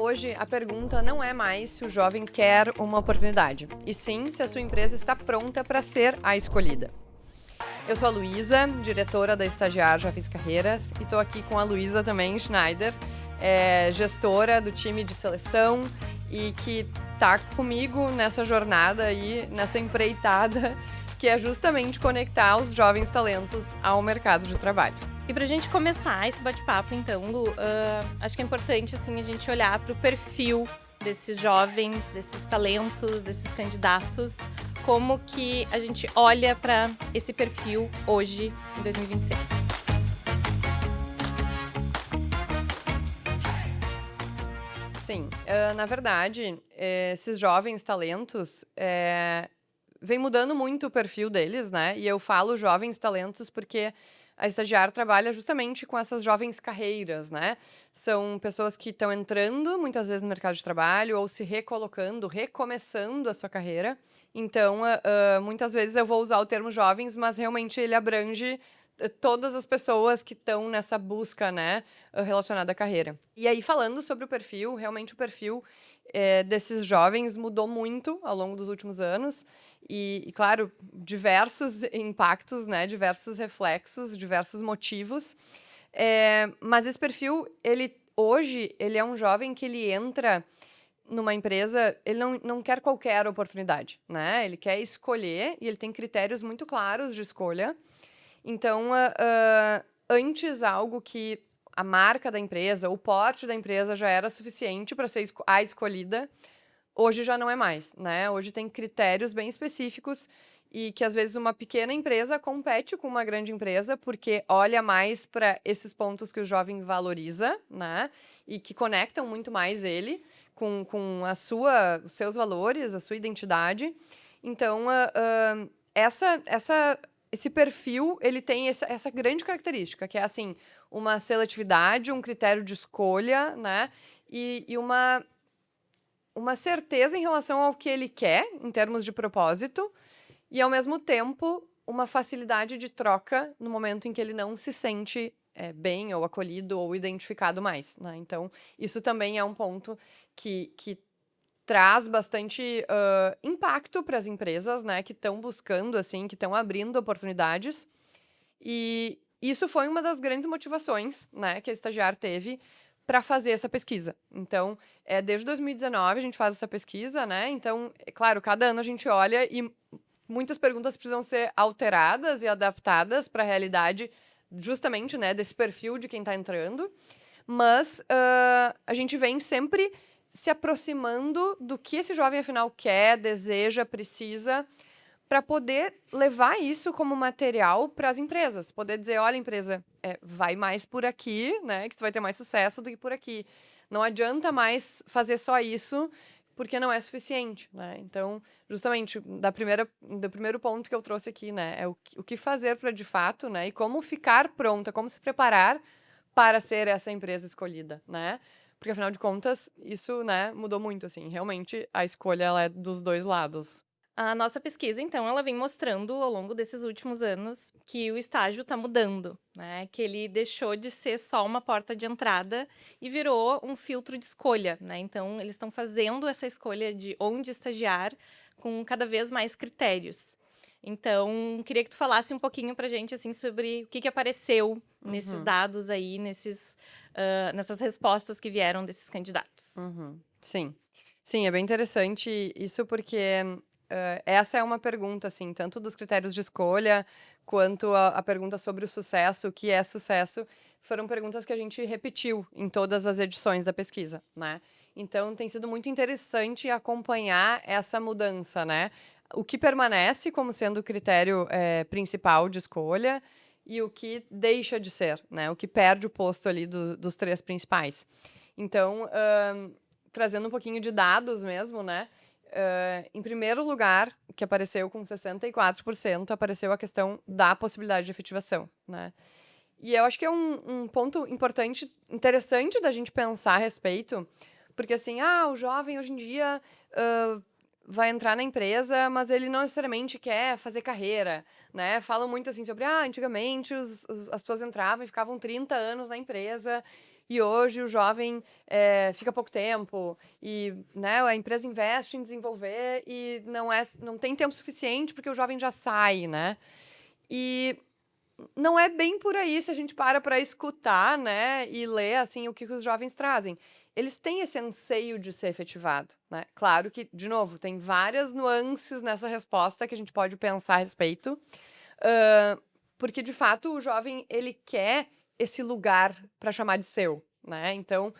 hoje, a pergunta não é mais se o jovem quer uma oportunidade, e sim se a sua empresa está pronta para ser a escolhida. Eu sou a Luísa, diretora da Estagiar Já Fiz Carreiras, e estou aqui com a Luísa também, Schneider, gestora do time de seleção e que está comigo nessa jornada aí, nessa empreitada, que é justamente conectar os jovens talentos ao mercado de trabalho. E pra gente começar esse bate-papo, então, Lu, acho que é importante assim, a gente olhar para o perfil desses jovens, desses talentos, desses candidatos, como que a gente olha para esse perfil hoje, em 2026. Sim, na verdade, esses jovens talentos vem mudando muito o perfil deles, né? E eu falo jovens talentos porque a Estagiar trabalha justamente com essas jovens carreiras, né? São pessoas que estão entrando, muitas vezes, no mercado de trabalho ou se recolocando, recomeçando a sua carreira. Então, muitas vezes eu vou usar o termo jovens, mas realmente ele abrange todas as pessoas que estão nessa busca, né, relacionada à carreira. E aí, falando sobre o perfil, realmente o perfil desses jovens mudou muito ao longo dos últimos anos. E, claro, diversos impactos, né, diversos reflexos, diversos motivos. Mas esse perfil, hoje, ele é um jovem que ele entra numa empresa, ele não quer qualquer oportunidade, né? Ele quer escolher e ele tem critérios muito claros de escolha. Então, antes, algo que a marca da empresa, o porte da empresa já era suficiente para ser a escolhida, hoje já não é mais, né? Hoje tem critérios bem específicos e que, às vezes, uma pequena empresa compete com uma grande empresa porque olha mais para esses pontos que o jovem valoriza, né? E que conectam muito mais ele com os seus valores, a sua identidade. Então, esse perfil, ele tem essa grande característica, que é, assim, uma seletividade, um critério de escolha, né? E uma certeza em relação ao que ele quer, em termos de propósito, e, ao mesmo tempo, uma facilidade de troca no momento em que ele não se sente bem, ou acolhido, ou identificado mais, né? Então, isso também é um ponto que traz bastante impacto para as empresas, né, que estão buscando, assim, que estão abrindo oportunidades. E isso foi uma das grandes motivações, né, que a Estagiar teve para fazer essa pesquisa. Então, desde 2019 a gente faz essa pesquisa, né? Então, é claro, cada ano a gente olha e muitas perguntas precisam ser alteradas e adaptadas para a realidade, justamente, né, desse perfil de quem está entrando. Mas a gente vem sempre se aproximando do que esse jovem, afinal, quer, deseja, precisa, para poder levar isso como material para as empresas. Poder dizer, olha, empresa, vai mais por aqui, né, que tu vai ter mais sucesso do que por aqui. Não adianta mais fazer só isso, porque não é suficiente, né? Então, justamente, do primeiro ponto que eu trouxe aqui, né, é o que fazer para, de fato, né, e como ficar pronta, como se preparar para ser essa empresa escolhida, né? Porque, afinal de contas, isso, né, mudou muito, assim. Realmente, a escolha, ela é dos dois lados. A nossa pesquisa, então, ela vem mostrando ao longo desses últimos anos que o estágio está mudando, né? Que ele deixou de ser só uma porta de entrada e virou um filtro de escolha, né? Então, eles estão fazendo essa escolha de onde estagiar com cada vez mais critérios. Então, queria que tu falasse um pouquinho pra gente, assim, sobre o que apareceu nesses dados aí, nessas respostas que vieram desses candidatos. Sim. Sim, é bem interessante isso porque essa é uma pergunta, assim, tanto dos critérios de escolha, quanto a pergunta sobre o sucesso, o que é sucesso, foram perguntas que a gente repetiu em todas as edições da pesquisa, né? Então, tem sido muito interessante acompanhar essa mudança, né? O que permanece como sendo o critério principal de escolha e o que deixa de ser, né? O que perde o posto ali dos três principais. Então, trazendo um pouquinho de dados mesmo, né? Em primeiro lugar, que apareceu com 64%, apareceu a questão da possibilidade de efetivação, né? E eu acho que é um ponto importante, interessante da gente pensar a respeito, porque, assim, o jovem hoje em dia vai entrar na empresa, mas ele não necessariamente quer fazer carreira, né? Falam muito, assim, sobre, antigamente as pessoas entravam e ficavam 30 anos na empresa e hoje o jovem fica pouco tempo, e né, a empresa investe em desenvolver e não tem tempo suficiente porque o jovem já sai, né? E não é bem por aí se a gente para escutar, né, e ler assim o que os jovens trazem. Eles têm esse anseio de ser efetivado, né? Claro que, de novo, tem várias nuances nessa resposta que a gente pode pensar a respeito, porque de fato o jovem ele quer esse lugar para chamar de seu, né? Então,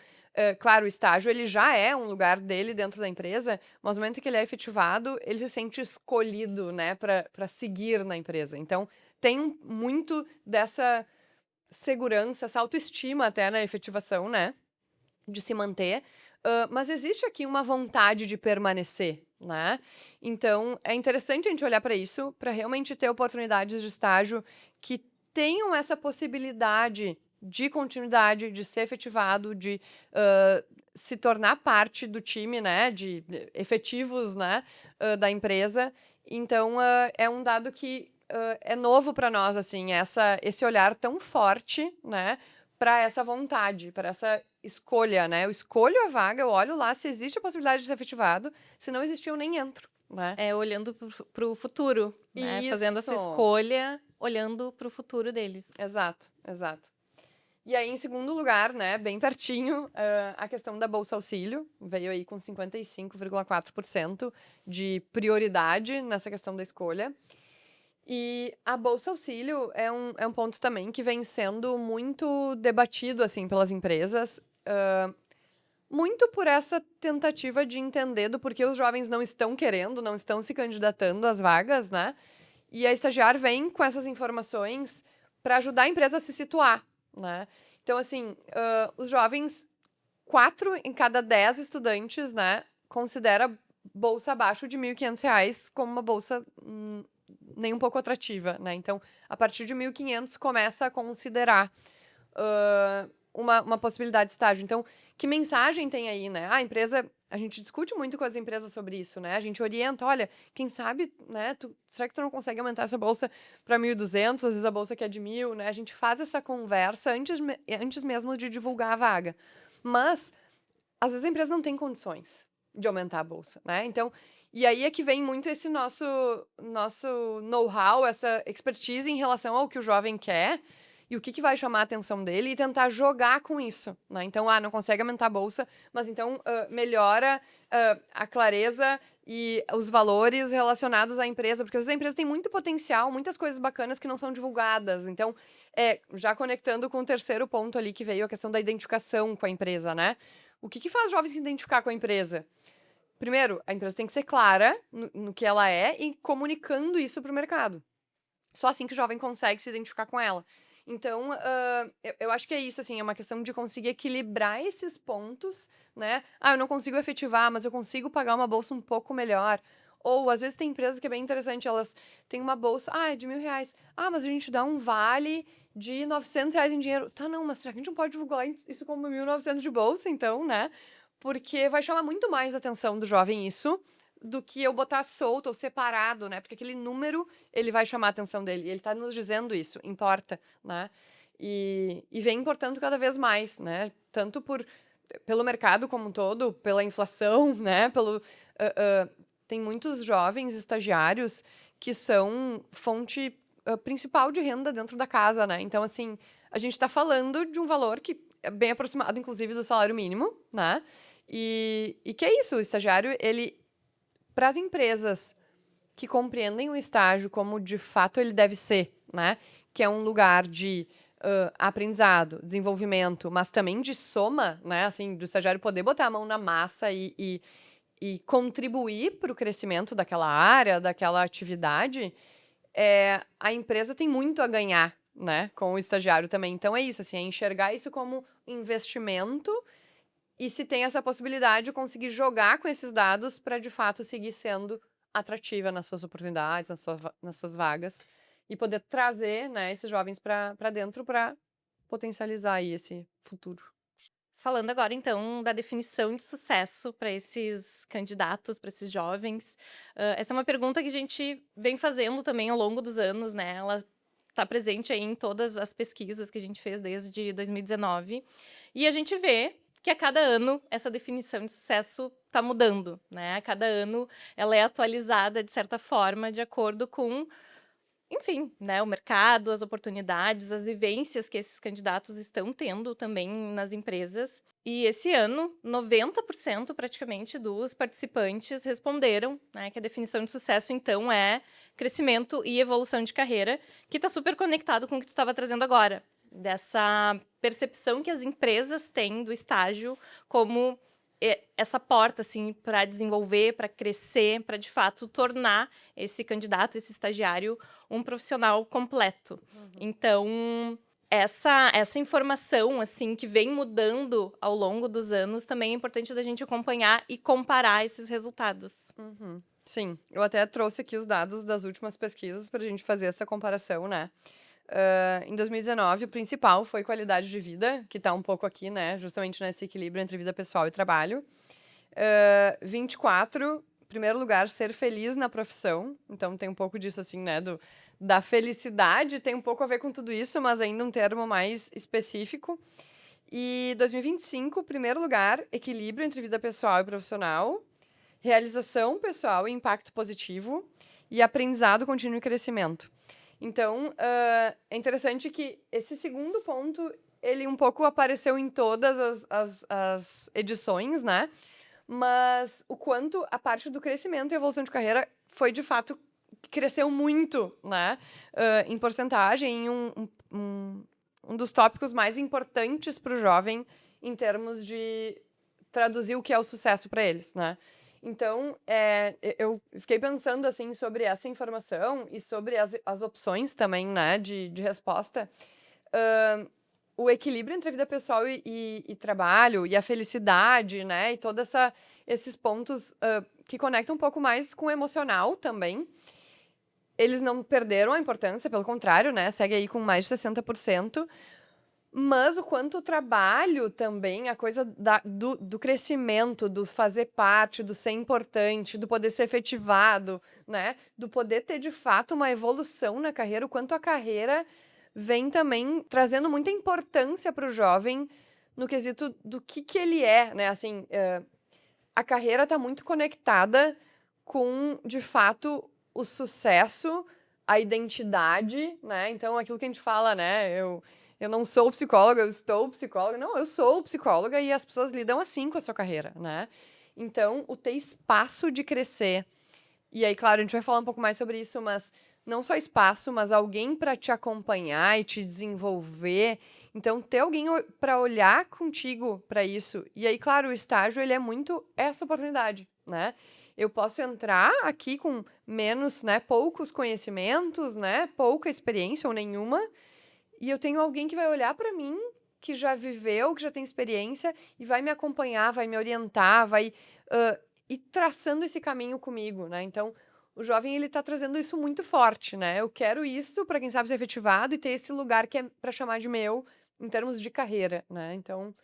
claro, o estágio ele já é um lugar dele dentro da empresa, mas no momento que ele é efetivado, ele se sente escolhido, né, para seguir na empresa. Então, tem muito dessa segurança, essa autoestima até na efetivação, né? De se manter. Mas existe aqui uma vontade de permanecer, né? Então, é interessante a gente olhar para isso, para realmente ter oportunidades de estágio que tenham essa possibilidade de continuidade, de ser efetivado, de se tornar parte do time, né? De efetivos, né? Da empresa. Então, é um dado que é novo para nós, assim, esse olhar tão forte, né, para essa vontade, para essa escolha, né? Eu escolho a vaga, eu olho lá se existe a possibilidade de ser efetivado, se não existir, eu nem entro, né? Olhando pro futuro, né? Fazendo essa Isso. escolha, olhando pro futuro deles. Exato, exato. E aí, em segundo lugar, né, bem pertinho, a questão da Bolsa Auxílio, veio aí com 55,4% de prioridade nessa questão da escolha. E a Bolsa Auxílio é um ponto também que vem sendo muito debatido, assim, pelas empresas, muito por essa tentativa de entender do porquê os jovens não estão querendo, não estão se candidatando às vagas, né? E a Estagiar vem com essas informações para ajudar a empresa a se situar, né? Então, assim, os jovens, 4 em cada 10 estudantes, né, considera bolsa abaixo de R$ 1.500 como uma bolsa nem um pouco atrativa, né? Então, a partir de 1.500 começa a considerar uma possibilidade de estágio. Então, que mensagem tem aí, né? A empresa, a gente discute muito com as empresas sobre isso, né? A gente orienta, olha, quem sabe, né? Será que tu não consegue aumentar essa bolsa para 1.200? Às vezes a bolsa que é de 1.000, né? A gente faz essa conversa antes mesmo de divulgar a vaga. Mas, às vezes a empresa não tem condições de aumentar a bolsa, né? Então, e aí é que vem muito esse nosso know-how, essa expertise em relação ao que o jovem quer e o que vai chamar a atenção dele e tentar jogar com isso, né? Então, não consegue aumentar a bolsa, mas então melhora a clareza e os valores relacionados à empresa, porque às vezes a empresa tem muito potencial, muitas coisas bacanas que não são divulgadas. Então, já conectando com o terceiro ponto ali que veio a questão da identificação com a empresa, né? O que faz o jovem se identificar com a empresa? Primeiro, a empresa tem que ser clara no que ela é e comunicando isso para o mercado. Só assim que o jovem consegue se identificar com ela. Então, eu acho que é isso, assim, é uma questão de conseguir equilibrar esses pontos, né? Eu não consigo efetivar, mas eu consigo pagar uma bolsa um pouco melhor. Ou, às vezes, tem empresas que é bem interessante, elas têm uma bolsa, é de R$ 1.000. Mas a gente dá um vale de R$ 900 em dinheiro. Tá, não, mas será que a gente não pode divulgar isso como 1.900 de bolsa, então, né? Porque vai chamar muito mais a atenção do jovem isso do que eu botar solto ou separado, né? Porque aquele número, ele vai chamar a atenção dele. E ele tá nos dizendo isso, importa, né? E vem importando cada vez mais, né? Tanto pelo mercado como um todo, pela inflação, né? Tem muitos jovens estagiários que são fonte principal de renda dentro da casa, né? Então, assim, a gente tá falando de um valor que é bem aproximado, inclusive, do salário mínimo, né? E que é isso, o estagiário, ele para as empresas que compreendem o estágio como de fato ele deve ser, né? Que é um lugar de aprendizado, desenvolvimento, mas também de soma, né? Assim, do estagiário poder botar a mão na massa e contribuir para o crescimento daquela área, daquela atividade, a empresa tem muito a ganhar, né? Com o estagiário também. Então é isso, assim, é enxergar isso como investimento e se tem essa possibilidade de conseguir jogar com esses dados para de fato seguir sendo atrativa nas suas oportunidades, nas suas vagas e poder trazer, né, esses jovens para dentro para potencializar aí esse futuro. Falando agora, então, da definição de sucesso para esses candidatos, para esses jovens, essa é uma pergunta que a gente vem fazendo também ao longo dos anos, né? Ela tá presente aí em todas as pesquisas que a gente fez desde 2019. E a gente vê que a cada ano essa definição de sucesso está mudando, né? A cada ano ela é atualizada de certa forma de acordo com, enfim, né, o mercado, as oportunidades, as vivências que esses candidatos estão tendo também nas empresas. E esse ano, 90% praticamente dos participantes responderam, né, que a definição de sucesso, então, é crescimento e evolução de carreira, que está super conectado com o que tu estava trazendo agora, dessa percepção que as empresas têm do estágio como essa porta, assim, para desenvolver, para crescer, para, de fato, tornar esse candidato, esse estagiário, um profissional completo. Então, essa informação, assim, que vem mudando ao longo dos anos, também é importante da gente acompanhar e comparar esses resultados. Sim, eu até trouxe aqui os dados das últimas pesquisas para a gente fazer essa comparação, né? Em 2019, o principal foi qualidade de vida, que está um pouco aqui, né? Justamente nesse equilíbrio entre vida pessoal e trabalho. 24, primeiro lugar, ser feliz na profissão. Então tem um pouco disso, assim, né? Da felicidade, tem um pouco a ver com tudo isso, mas ainda um termo mais específico. E 2025, primeiro lugar, equilíbrio entre vida pessoal e profissional, realização pessoal e impacto positivo, e aprendizado contínuo e crescimento. Então, é interessante que esse segundo ponto, ele um pouco apareceu em todas as edições, né? Mas o quanto a parte do crescimento e evolução de carreira foi, de fato, cresceu muito, né? Em porcentagem, em um dos tópicos mais importantes para o jovem em termos de traduzir o que é o sucesso para eles, né? Então, eu fiquei pensando, assim, sobre essa informação e sobre as opções também, né, de resposta. O equilíbrio entre a vida pessoal e trabalho, e a felicidade, né, e todos esses pontos que conectam um pouco mais com o emocional também, eles não perderam a importância, pelo contrário, né, segue aí com mais de 60%. Mas o quanto o trabalho também, a coisa do crescimento, do fazer parte, do ser importante, do poder ser efetivado, né? Do poder ter, de fato, uma evolução na carreira, o quanto a carreira vem também trazendo muita importância para o jovem no quesito do que ele é, né? Assim, a carreira está muito conectada com, de fato, o sucesso, a identidade, né? Então, aquilo que a gente fala, né? Eu não sou psicóloga, eu estou psicóloga. Não, eu sou psicóloga e as pessoas lidam assim com a sua carreira, né? Então, o ter espaço de crescer. E aí, claro, a gente vai falar um pouco mais sobre isso, mas não só espaço, mas alguém para te acompanhar e te desenvolver. Então, ter alguém para olhar contigo para isso. E aí, claro, o estágio, ele é muito essa oportunidade, né? Eu posso entrar aqui com menos, né, poucos conhecimentos, né, pouca experiência ou nenhuma, e eu tenho alguém que vai olhar para mim, que já viveu, que já tem experiência, e vai me acompanhar, vai me orientar, vai ir traçando esse caminho comigo, né? Então, o jovem, ele tá trazendo isso muito forte, né? Eu quero isso para quem sabe ser efetivado e ter esse lugar que é para chamar de meu, em termos de carreira, né? Então,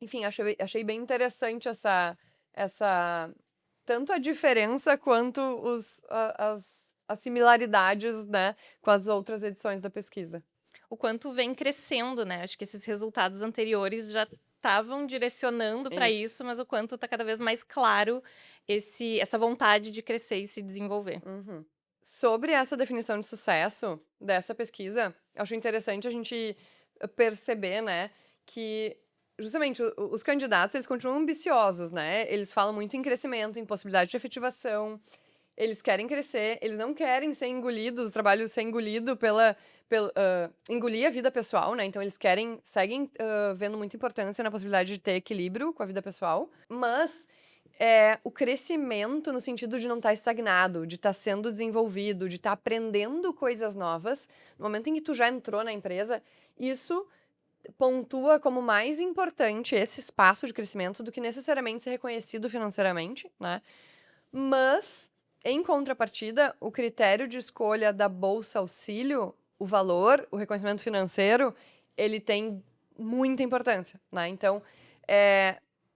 enfim, achei bem interessante essa tanto a diferença quanto as similaridades, né, com as outras edições da pesquisa. O quanto vem crescendo, né? Acho que esses resultados anteriores já estavam direcionando para isso, mas o quanto está cada vez mais claro essa vontade de crescer e se desenvolver. Sobre essa definição de sucesso dessa pesquisa, acho interessante a gente perceber, né, que justamente os candidatos, eles continuam ambiciosos, né? Eles falam muito em crescimento, em possibilidade de efetivação. Eles querem crescer, eles não querem ser engolidos, o trabalho ser engolido engolir a vida pessoal, né? Então eles seguem vendo muita importância na possibilidade de ter equilíbrio com a vida pessoal, mas o crescimento no sentido de não estar estagnado, de estar sendo desenvolvido, de estar aprendendo coisas novas, no momento em que tu já entrou na empresa, isso pontua como mais importante esse espaço de crescimento do que necessariamente ser reconhecido financeiramente, né? Mas, em contrapartida, o critério de escolha da Bolsa Auxílio, o valor, o reconhecimento financeiro, ele tem muita importância, né? Então,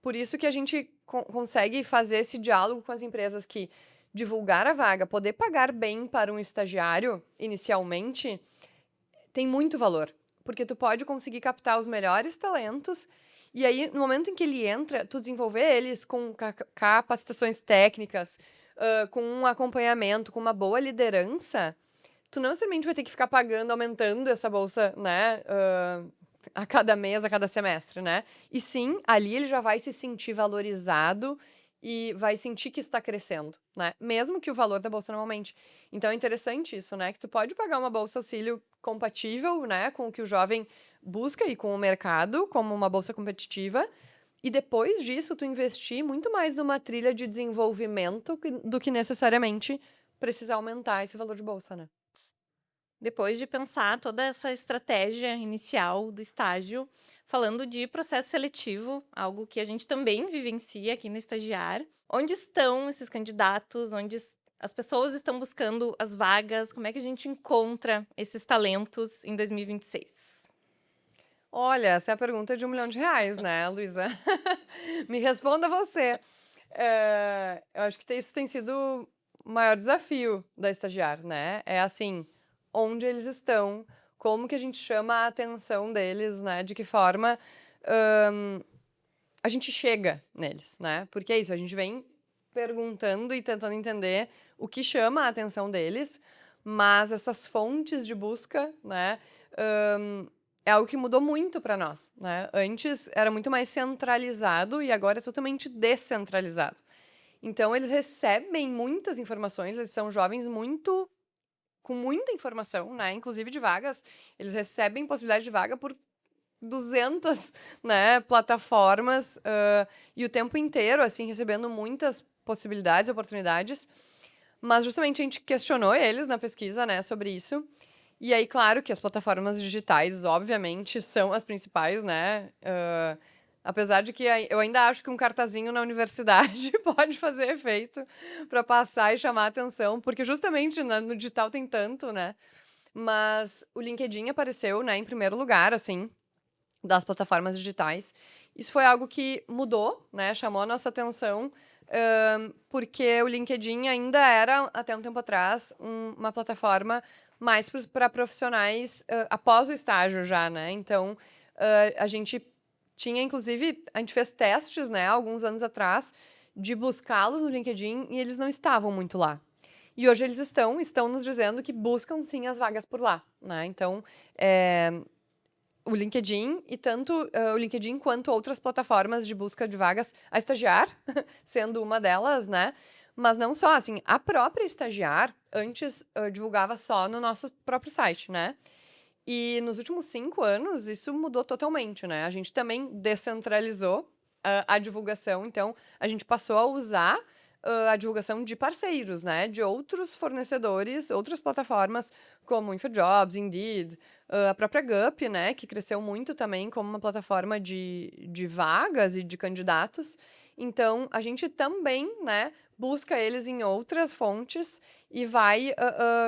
por isso que a gente consegue fazer esse diálogo com as empresas que, divulgar a vaga, poder pagar bem para um estagiário, inicialmente, tem muito valor. Porque tu pode conseguir captar os melhores talentos e aí, no momento em que ele entra, tu desenvolver eles com capacitações técnicas, com um acompanhamento, com uma boa liderança, tu não necessariamente vai ter que ficar pagando, aumentando essa bolsa, né, a cada mês, a cada semestre, né? E sim, ali ele já vai se sentir valorizado e vai sentir que está crescendo, né? Mesmo que o valor da bolsa não aumente. Então é interessante isso, né? Que tu pode pagar uma bolsa auxílio compatível, né, com o que o jovem busca e com o mercado, como uma bolsa competitiva. E depois disso, tu investir muito mais numa trilha de desenvolvimento do que necessariamente precisa aumentar esse valor de bolsa, né? Depois de pensar toda essa estratégia inicial do estágio, falando de processo seletivo, algo que a gente também vivencia aqui no Estagiar, onde estão esses candidatos, as pessoas estão buscando as vagas, como é que a gente encontra esses talentos em 2026? Olha, essa é a pergunta de R$ 1 milhão, né, Luísa? Me responda você. Eu acho que isso tem sido o maior desafio da estagiária, né? É assim, onde eles estão, como que a gente chama a atenção deles, né? De que forma a gente chega neles, né? Porque é isso, a gente vem perguntando e tentando entender o que chama a atenção deles, mas essas fontes de busca, né? É algo que mudou muito para nós, né? Antes era muito mais centralizado e agora é totalmente descentralizado. Então eles recebem muitas informações, eles são jovens com muita informação, né? Inclusive de vagas, eles recebem possibilidade de vaga por 200, né, plataformas, e o tempo inteiro, assim, recebendo muitas possibilidades, oportunidades. Mas justamente a gente questionou eles na pesquisa, né, sobre isso. E aí, claro que as plataformas digitais, obviamente, são as principais, né? Apesar de que eu ainda acho que um cartazinho na universidade pode fazer efeito para passar e chamar a atenção, porque justamente no digital tem tanto, né? Mas o LinkedIn apareceu, né, em primeiro lugar, assim, das plataformas digitais. Isso foi algo que mudou, né? Chamou a nossa atenção, porque o LinkedIn ainda era, até um tempo atrás, uma plataforma mais para profissionais após o estágio já, né? Então, a gente tinha, inclusive, a gente fez testes, né, alguns anos atrás, de buscá-los no LinkedIn e eles não estavam muito lá. E hoje eles estão nos dizendo que buscam sim as vagas por lá, né? Então, o LinkedIn e tanto o LinkedIn quanto outras plataformas de busca de vagas, a Estagiar sendo uma delas, né? Mas não só, assim, a própria Estagiar antes divulgava só no nosso próprio site, né? E nos últimos 5 anos isso mudou totalmente, né? A gente também descentralizou a divulgação, então a gente passou a usar a divulgação de parceiros, né? De outros fornecedores, outras plataformas, como InfoJobs, Indeed, a própria Gup, né? Que cresceu muito também como uma plataforma de vagas e de candidatos. Então, a gente também, né, busca eles em outras fontes e vai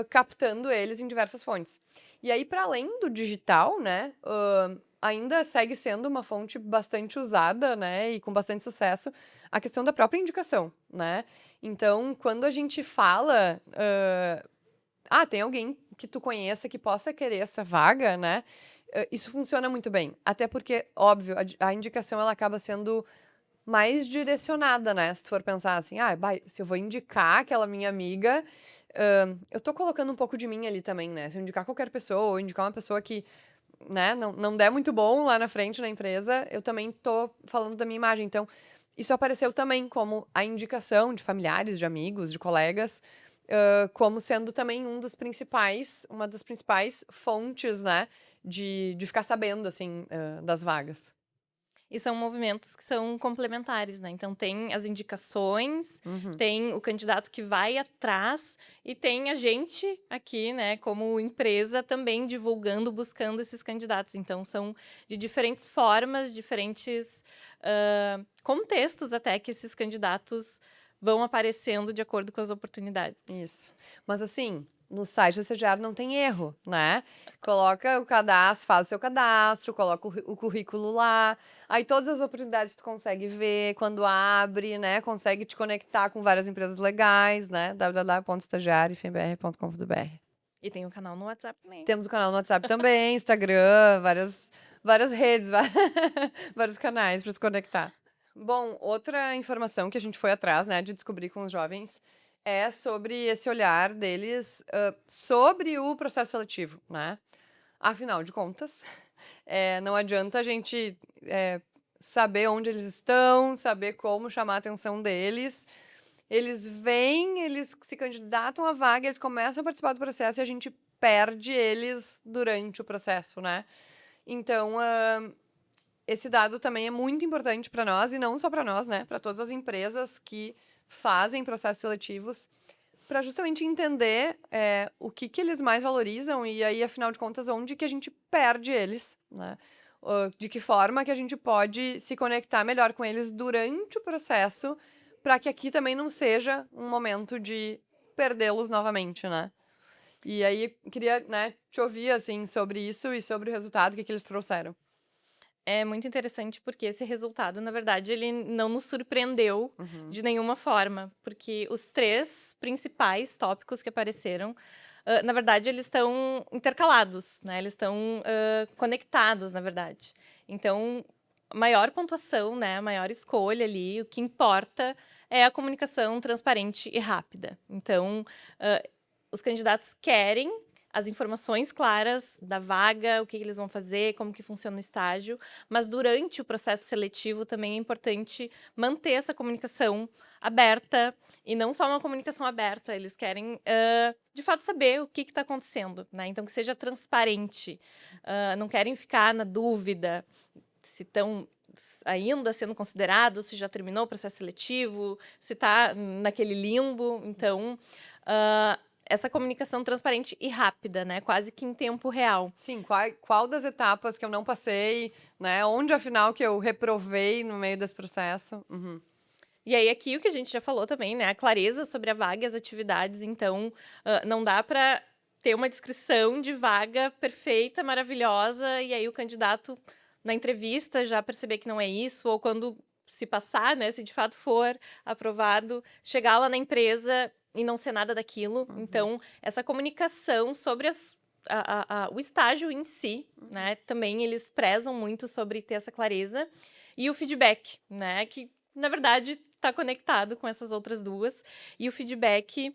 captando eles em diversas fontes. E aí, para além do digital, né, ainda segue sendo uma fonte bastante usada, né, e com bastante sucesso, a questão da própria indicação, né? Então, quando a gente fala, tem alguém que tu conheça que possa querer essa vaga, né? Isso funciona muito bem. Até porque, óbvio, a indicação ela acaba sendo mais direcionada, né? Se tu for pensar assim, se eu vou indicar aquela minha amiga, eu tô colocando um pouco de mim ali também, né? Se eu indicar qualquer pessoa, ou indicar uma pessoa que, né, não der muito bom lá na frente na empresa, eu também tô falando da minha imagem. Então, isso apareceu também como a indicação de familiares, de amigos, de colegas, como sendo também uma das principais fontes, né, de ficar sabendo, assim, das vagas. E são movimentos que são complementares, né? Então tem as indicações, Uhum. tem o candidato que vai atrás e tem a gente aqui, né, como empresa também divulgando, buscando esses candidatos. Então são de diferentes formas, diferentes contextos até que esses candidatos vão aparecendo de acordo com as oportunidades. Isso. Mas assim, no site do estagiário não tem erro, né? Coloca o cadastro, faz o seu cadastro, coloca o currículo lá, aí todas as oportunidades tu consegue ver quando abre, né? Consegue te conectar com várias empresas legais, né? www.estagiariofmbr.com.br. E tem um canal no WhatsApp também. Temos o canal no WhatsApp também, Instagram, várias redes, vários canais para se conectar. Bom, outra informação que a gente foi atrás, né, de descobrir com os jovens é sobre esse olhar deles sobre o processo seletivo, né? Afinal de contas, não adianta a gente saber onde eles estão, saber como chamar a atenção deles. Eles vêm, eles se candidatam à vaga, eles começam a participar do processo e a gente perde eles durante o processo, né? Então, esse dado também é muito importante para nós, e não só para nós, né? Para todas as empresas que fazem processos seletivos, para justamente entender o que eles mais valorizam e aí, afinal de contas, onde que a gente perde eles, né? De que forma que a gente pode se conectar melhor com eles durante o processo, para que aqui também não seja um momento de perdê-los novamente, né? E aí, queria, né, te ouvir, assim, sobre isso e sobre o resultado, o que eles trouxeram. É muito interessante porque esse resultado, na verdade, ele não nos surpreendeu de nenhuma forma, porque os 3 principais tópicos que apareceram, na verdade, eles estão intercalados, né? Eles estão conectados, na verdade. Então, a maior pontuação, né? A maior escolha ali, o que importa é a comunicação transparente e rápida. Então, os candidatos querem as informações claras da vaga, o que eles vão fazer, como que funciona o estágio, mas durante o processo seletivo também é importante manter essa comunicação aberta, e não só uma comunicação aberta, eles querem, de fato, saber o que está acontecendo, né? Então, que seja transparente, não querem ficar na dúvida se estão ainda sendo considerados, se já terminou o processo seletivo, se está naquele limbo. Então, essa comunicação transparente e rápida, né? Quase que em tempo real. Sim, qual das etapas que eu não passei, né? Onde, afinal, que eu reprovei no meio desse processo. Uhum. E aí, aqui, o que a gente já falou também, né? A clareza sobre a vaga e as atividades. Então, não dá para ter uma descrição de vaga perfeita, maravilhosa, e aí o candidato, na entrevista, já perceber que não é isso, ou quando se passar, né? Se de fato for aprovado, chegar lá na empresa e não ser nada daquilo. Então, essa comunicação sobre o estágio em si, né? Também eles prezam muito sobre ter essa clareza. E o feedback, né? Que, na verdade, está conectado com essas outras duas. E o feedback,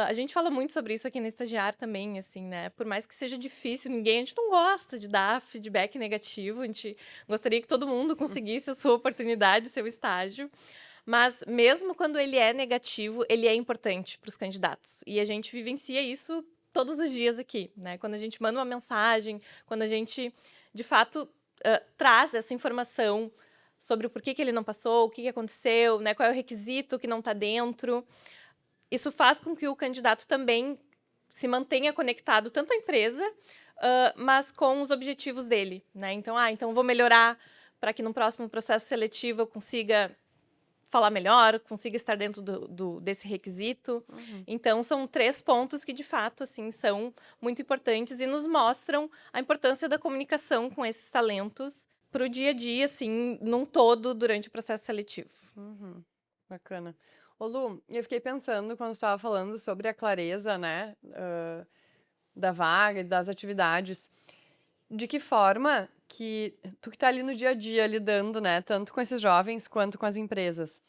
a gente fala muito sobre isso aqui no Estagiário também, assim, né? Por mais que seja difícil, a gente não gosta de dar feedback negativo. A gente gostaria que todo mundo conseguisse a sua oportunidade, seu estágio. Mas mesmo quando ele é negativo, ele é importante para os candidatos. E a gente vivencia isso todos os dias aqui, né? Quando a gente manda uma mensagem, quando a gente, de fato, traz essa informação sobre o porquê que ele não passou, o que aconteceu, né? Qual é o requisito que não está dentro. Isso faz com que o candidato também se mantenha conectado tanto à empresa, mas com os objetivos dele, né? Então, então vou melhorar para que no próximo processo seletivo eu consiga falar melhor, consiga estar dentro desse requisito. Então, são 3 pontos que, de fato, assim, são muito importantes e nos mostram a importância da comunicação com esses talentos para o dia a dia, assim, num todo, durante o processo seletivo. Bacana. Ô, Lu, eu fiquei pensando quando você estava falando sobre a clareza, né, da vaga e das atividades. De que forma que tu que tá ali no dia a dia lidando, né, tanto com esses jovens quanto com as empresas,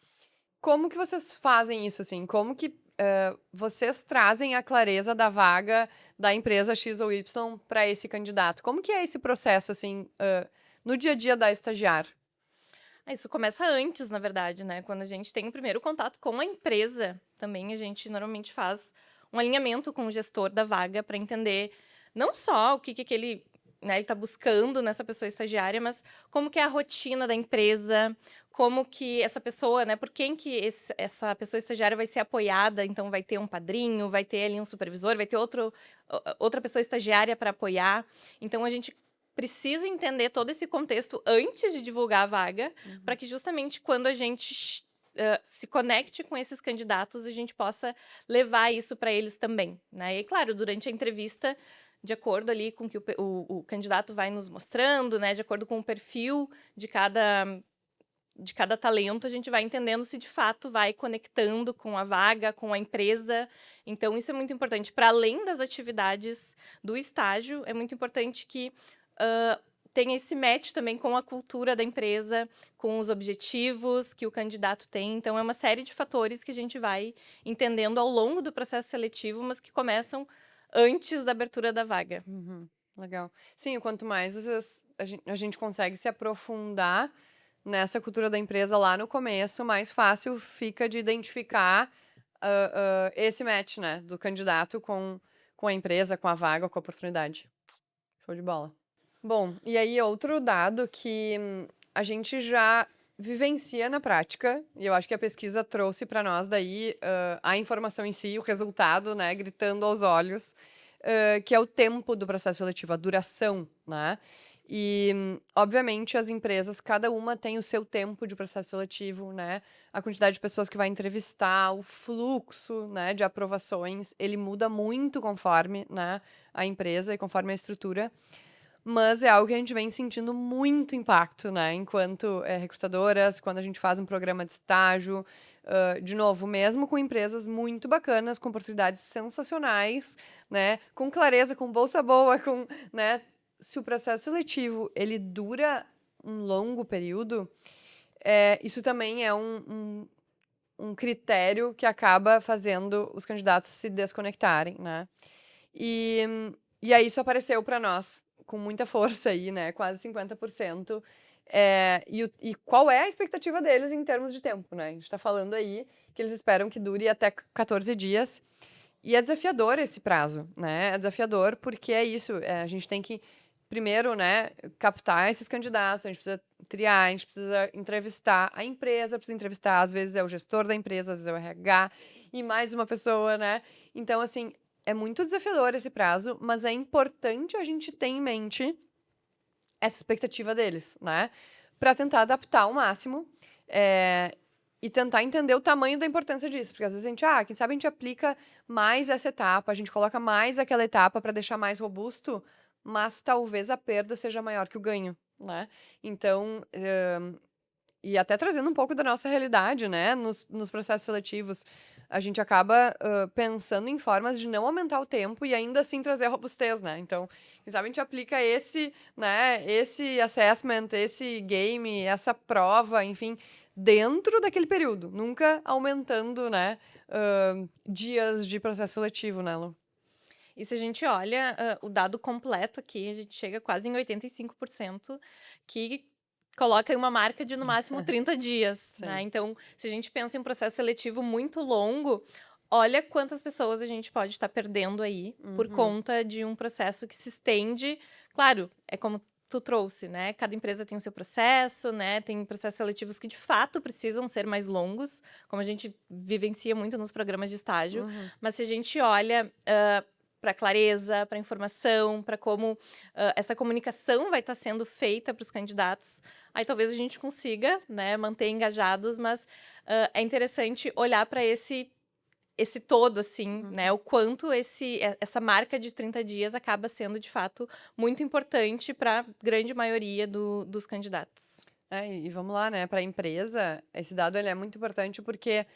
como que vocês fazem isso, assim? Como que vocês trazem a clareza da vaga da empresa X ou Y para esse candidato? Como que é esse processo, assim, no dia a dia da estagiária? Isso começa antes, na verdade, né? Quando a gente tem o primeiro contato com a empresa, também a gente normalmente faz um alinhamento com o gestor da vaga para entender não só o que ele, né, ele está buscando nessa pessoa estagiária, mas como que é a rotina da empresa, como que essa pessoa, né, por quem que essa pessoa estagiária vai ser apoiada, então vai ter um padrinho, vai ter ali um supervisor, vai ter outra pessoa estagiária para apoiar. Então, a gente precisa entender todo esse contexto antes de divulgar a vaga, para que justamente quando a gente se conecte com esses candidatos e a gente possa levar isso para eles também, né. E claro, durante a entrevista, de acordo ali com o que o candidato vai nos mostrando, né, de acordo com o perfil de cada talento, a gente vai entendendo se de fato vai conectando com a vaga, com a empresa. Então isso é muito importante. Para além das atividades do estágio, é muito importante que tenha esse match também com a cultura da empresa, com os objetivos que o candidato tem. Então é uma série de fatores que a gente vai entendendo ao longo do processo seletivo, mas que começam antes da abertura da vaga. Uhum, legal. Sim, quanto mais a gente consegue se aprofundar nessa cultura da empresa lá no começo, mais fácil fica de identificar esse match, né, do candidato com a empresa, com a vaga, com a oportunidade. Show de bola. Bom, e aí outro dado que a gente já vivencia na prática, e eu acho que a pesquisa trouxe para nós daí a informação em si, o resultado, né, gritando aos olhos, que é o tempo do processo seletivo, a duração, né? E, obviamente, as empresas, cada uma tem o seu tempo de processo seletivo, né? A quantidade de pessoas que vai entrevistar, o fluxo, né, de aprovações, ele muda muito conforme, né, a empresa e conforme a estrutura. Mas é algo que a gente vem sentindo muito impacto, né? Enquanto recrutadoras, quando a gente faz um programa de estágio. De novo, mesmo com empresas muito bacanas, com oportunidades sensacionais, né? Com clareza, com bolsa boa, com, né? Se o processo seletivo, ele dura um longo período, isso também é um critério que acaba fazendo os candidatos se desconectarem, né? E aí isso apareceu para nós com muita força aí, né? Quase 50%. E qual é a expectativa deles em termos de tempo, né? A gente está falando aí que eles esperam que dure até 14 dias. E é desafiador esse prazo, né? É desafiador porque é isso. A gente tem que, primeiro, né, captar esses candidatos, a gente precisa triar, a gente precisa entrevistar a empresa, precisa entrevistar, às vezes é o gestor da empresa, às vezes é o RH, e mais uma pessoa, né? Então, assim, é muito desafiador esse prazo, mas é importante a gente ter em mente essa expectativa deles, né? Para tentar adaptar ao máximo e tentar entender o tamanho da importância disso. Porque às vezes a gente, quem sabe a gente aplica mais essa etapa, a gente coloca mais aquela etapa para deixar mais robusto, mas talvez a perda seja maior que o ganho, né? Então, e até trazendo um pouco da nossa realidade, né, nos processos seletivos, a gente acaba pensando em formas de não aumentar o tempo e ainda assim trazer a robustez, né? Então, quem sabe a gente aplica esse assessment, esse game, essa prova, enfim, dentro daquele período, nunca aumentando, né, dias de processo seletivo, né, Lu? E se a gente olha, o dado completo aqui, a gente chega quase em 85%, que coloca aí uma marca de no máximo 30 dias, né. Sim. Então, se a gente pensa em um processo seletivo muito longo, olha quantas pessoas a gente pode estar perdendo aí, por conta de um processo que se estende. Claro, é como tu trouxe, né, cada empresa tem o seu processo, né, tem processos seletivos que de fato precisam ser mais longos, como a gente vivencia muito nos programas de estágio, mas se a gente olha, para clareza, para informação, para como essa comunicação vai estar sendo feita para os candidatos, aí talvez a gente consiga, né, manter engajados, mas é interessante olhar para esse todo, assim, né, o quanto essa marca de 30 dias acaba sendo, de fato, muito importante para a grande maioria dos candidatos. E vamos lá, né, para a empresa, esse dado ele é muito importante porque,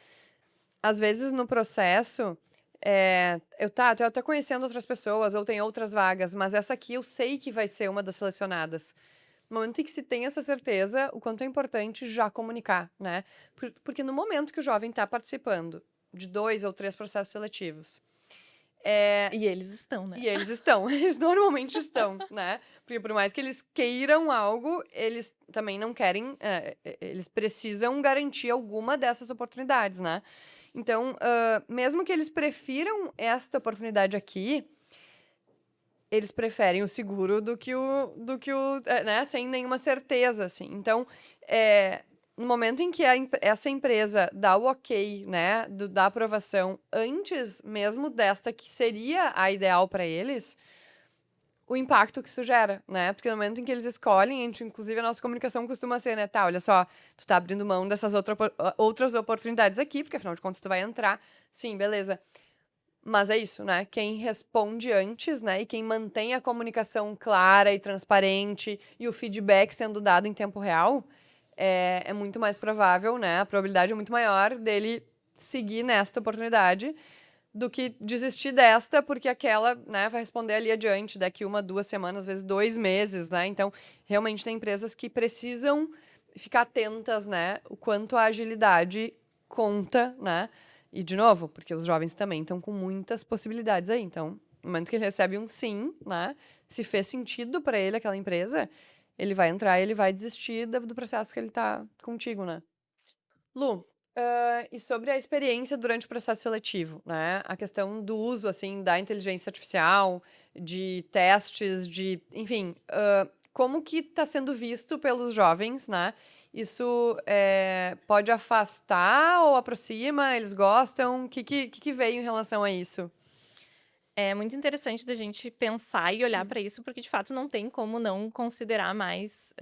às vezes, no processo, eu tô até conhecendo outras pessoas ou tem outras vagas, mas essa aqui eu sei que vai ser uma das selecionadas. No momento em que se tem essa certeza, o quanto é importante já comunicar, né? Porque no momento que o jovem está participando de 2 ou 3 processos seletivos, E eles estão, né? e eles estão, eles normalmente estão, né? Porque por mais que eles queiram algo, eles também não querem, eles precisam garantir alguma dessas oportunidades, né? Então, mesmo que eles prefiram esta oportunidade aqui, eles preferem o seguro do que né, sem nenhuma certeza, assim. Então, no momento em que essa empresa dá o ok, né, da aprovação, antes mesmo desta que seria a ideal para eles, o impacto que isso gera, né? Porque no momento em que eles escolhem, inclusive a nossa comunicação costuma ser, né? Tá, olha só, tu tá abrindo mão dessas outras oportunidades aqui, porque afinal de contas tu vai entrar. Sim, beleza. Mas é isso, né? Quem responde antes, né? E quem mantém a comunicação clara e transparente e o feedback sendo dado em tempo real, é muito mais provável, né? A probabilidade é muito maior dele seguir nesta oportunidade do que desistir desta, porque aquela, né, vai responder ali adiante, daqui 1, 2 semanas, às vezes 2 meses, né? Então, realmente tem empresas que precisam ficar atentas, né? O quanto a agilidade conta, né? E, de novo, porque os jovens também estão com muitas possibilidades aí. Então, no momento que ele recebe um sim, né? Se fez sentido para ele aquela empresa, ele vai entrar e ele vai desistir do processo que ele tá contigo, né? Lu, e sobre a experiência durante o processo seletivo, né? A questão do uso, assim, da inteligência artificial, de testes, enfim, como que está sendo visto pelos jovens, né? Isso pode afastar ou aproxima? Eles gostam? O que veio em relação a isso? É muito interessante da gente pensar e olhar para isso, porque de fato não tem como não considerar mais.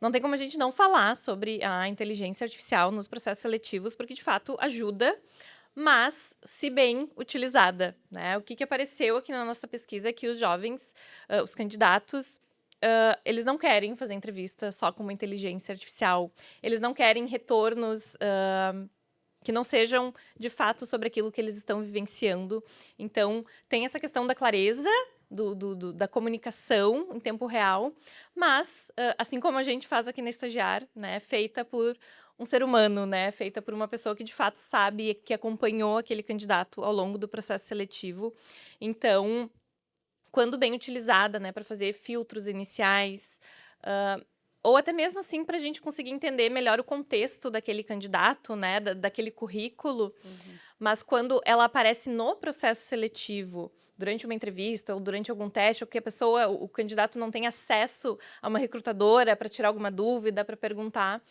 Não tem como a gente não falar sobre a inteligência artificial nos processos seletivos, porque de fato ajuda, mas se bem utilizada, né? O que apareceu aqui na nossa pesquisa é que os jovens, os candidatos, eles não querem fazer entrevista só com uma inteligência artificial, eles não querem retornos. Que não sejam, de fato, sobre aquilo que eles estão vivenciando. Então, tem essa questão da clareza, da comunicação em tempo real, mas, assim como a gente faz aqui na Estagiar, né, feita por um ser humano, né, feita por uma pessoa que, de fato, sabe, que acompanhou aquele candidato ao longo do processo seletivo. Então, quando bem utilizada, né, para fazer filtros iniciais, ou até mesmo assim para a gente conseguir entender melhor o contexto daquele candidato, né, daquele currículo. Mas quando ela aparece no processo seletivo, durante uma entrevista ou durante algum teste, ou que a pessoa, o candidato não tem acesso a uma recrutadora para tirar alguma dúvida, para perguntar,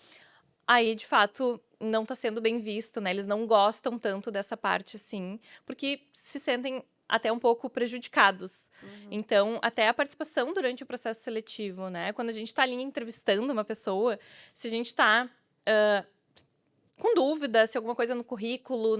aí de fato não está sendo bem visto, né? Eles não gostam tanto dessa parte assim, porque se sentem até um pouco prejudicados. Então, até a participação durante o processo seletivo, né? Quando a gente está ali entrevistando uma pessoa, se a gente está com dúvida, se alguma coisa no currículo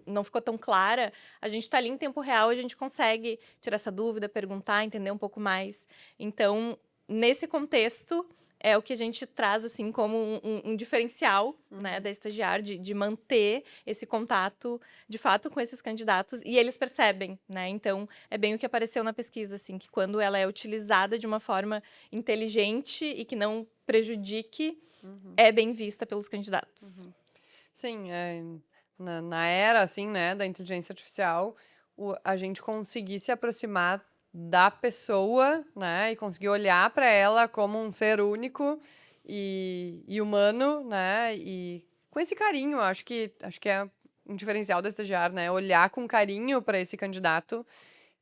não ficou tão clara, a gente está ali em tempo real, a gente consegue tirar essa dúvida, perguntar, entender um pouco mais. Então, nesse contexto, é o que a gente traz assim como um diferencial, né, da Estagiar, de manter esse contato, de fato, com esses candidatos, e eles percebem, né? Então, é bem o que apareceu na pesquisa, assim, que quando ela é utilizada de uma forma inteligente e que não prejudique, é bem vista pelos candidatos. Sim, na era, assim, né, da inteligência artificial, a gente conseguir se aproximar da pessoa, né, e conseguir olhar para ela como um ser único e humano, né, e com esse carinho, acho que é um diferencial da Estagiar, né, olhar com carinho para esse candidato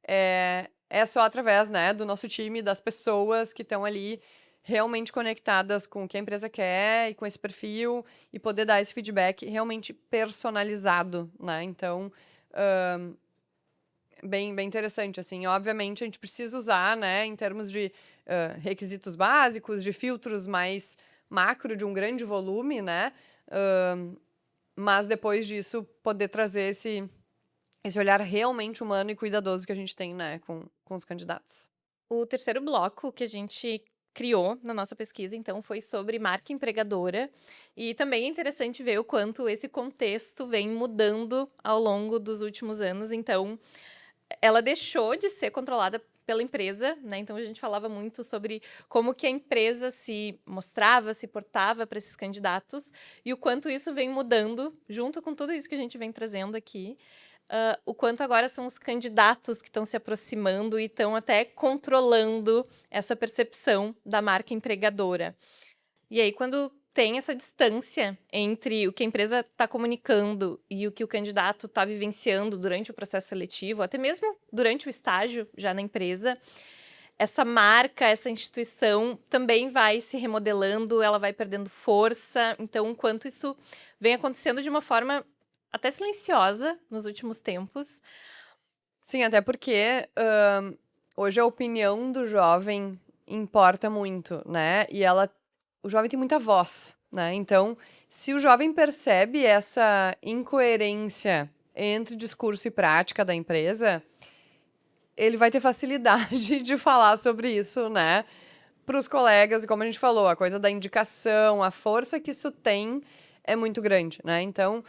é só através, né, do nosso time, das pessoas que estão ali realmente conectadas com o que a empresa quer e com esse perfil e poder dar esse feedback realmente personalizado, né? Então, bem interessante, assim. Obviamente, a gente precisa usar, né, em termos de requisitos básicos, de filtros mais macro, de um grande volume, né? Mas depois disso, poder trazer esse olhar realmente humano e cuidadoso que a gente tem, né, com os candidatos. O terceiro bloco que a gente criou na nossa pesquisa, então, foi sobre marca empregadora. E também é interessante ver o quanto esse contexto vem mudando ao longo dos últimos anos. Então, ela deixou de ser controlada pela empresa, né? Então, a gente falava muito sobre como que a empresa se mostrava, se portava para esses candidatos e o quanto isso vem mudando, junto com tudo isso que a gente vem trazendo aqui. O quanto agora são os candidatos que estão se aproximando e estão até controlando essa percepção da marca empregadora. E aí, quando tem essa distância entre o que a empresa está comunicando e o que o candidato está vivenciando durante o processo seletivo, até mesmo durante o estágio já na empresa, essa marca, essa instituição também vai se remodelando, ela vai perdendo força. Então, enquanto isso vem acontecendo de uma forma até silenciosa nos últimos tempos. Sim, até porque hoje a opinião do jovem importa muito, né? E o jovem tem muita voz, né? Então, se o jovem percebe essa incoerência entre discurso e prática da empresa, ele vai ter facilidade de falar sobre isso, né? Para os colegas, e como a gente falou, a coisa da indicação, a força que isso tem é muito grande, né? Então,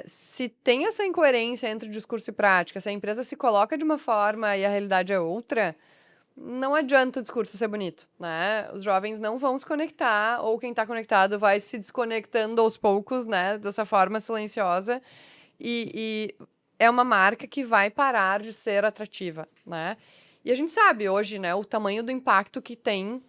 se tem essa incoerência entre discurso e prática, se a empresa se coloca de uma forma e a realidade é outra, não adianta o discurso ser bonito, né? Os jovens não vão se conectar, ou quem está conectado vai se desconectando aos poucos, né? Dessa forma silenciosa. E é uma marca que vai parar de ser atrativa, né? E a gente sabe hoje, né, o tamanho do impacto que tem,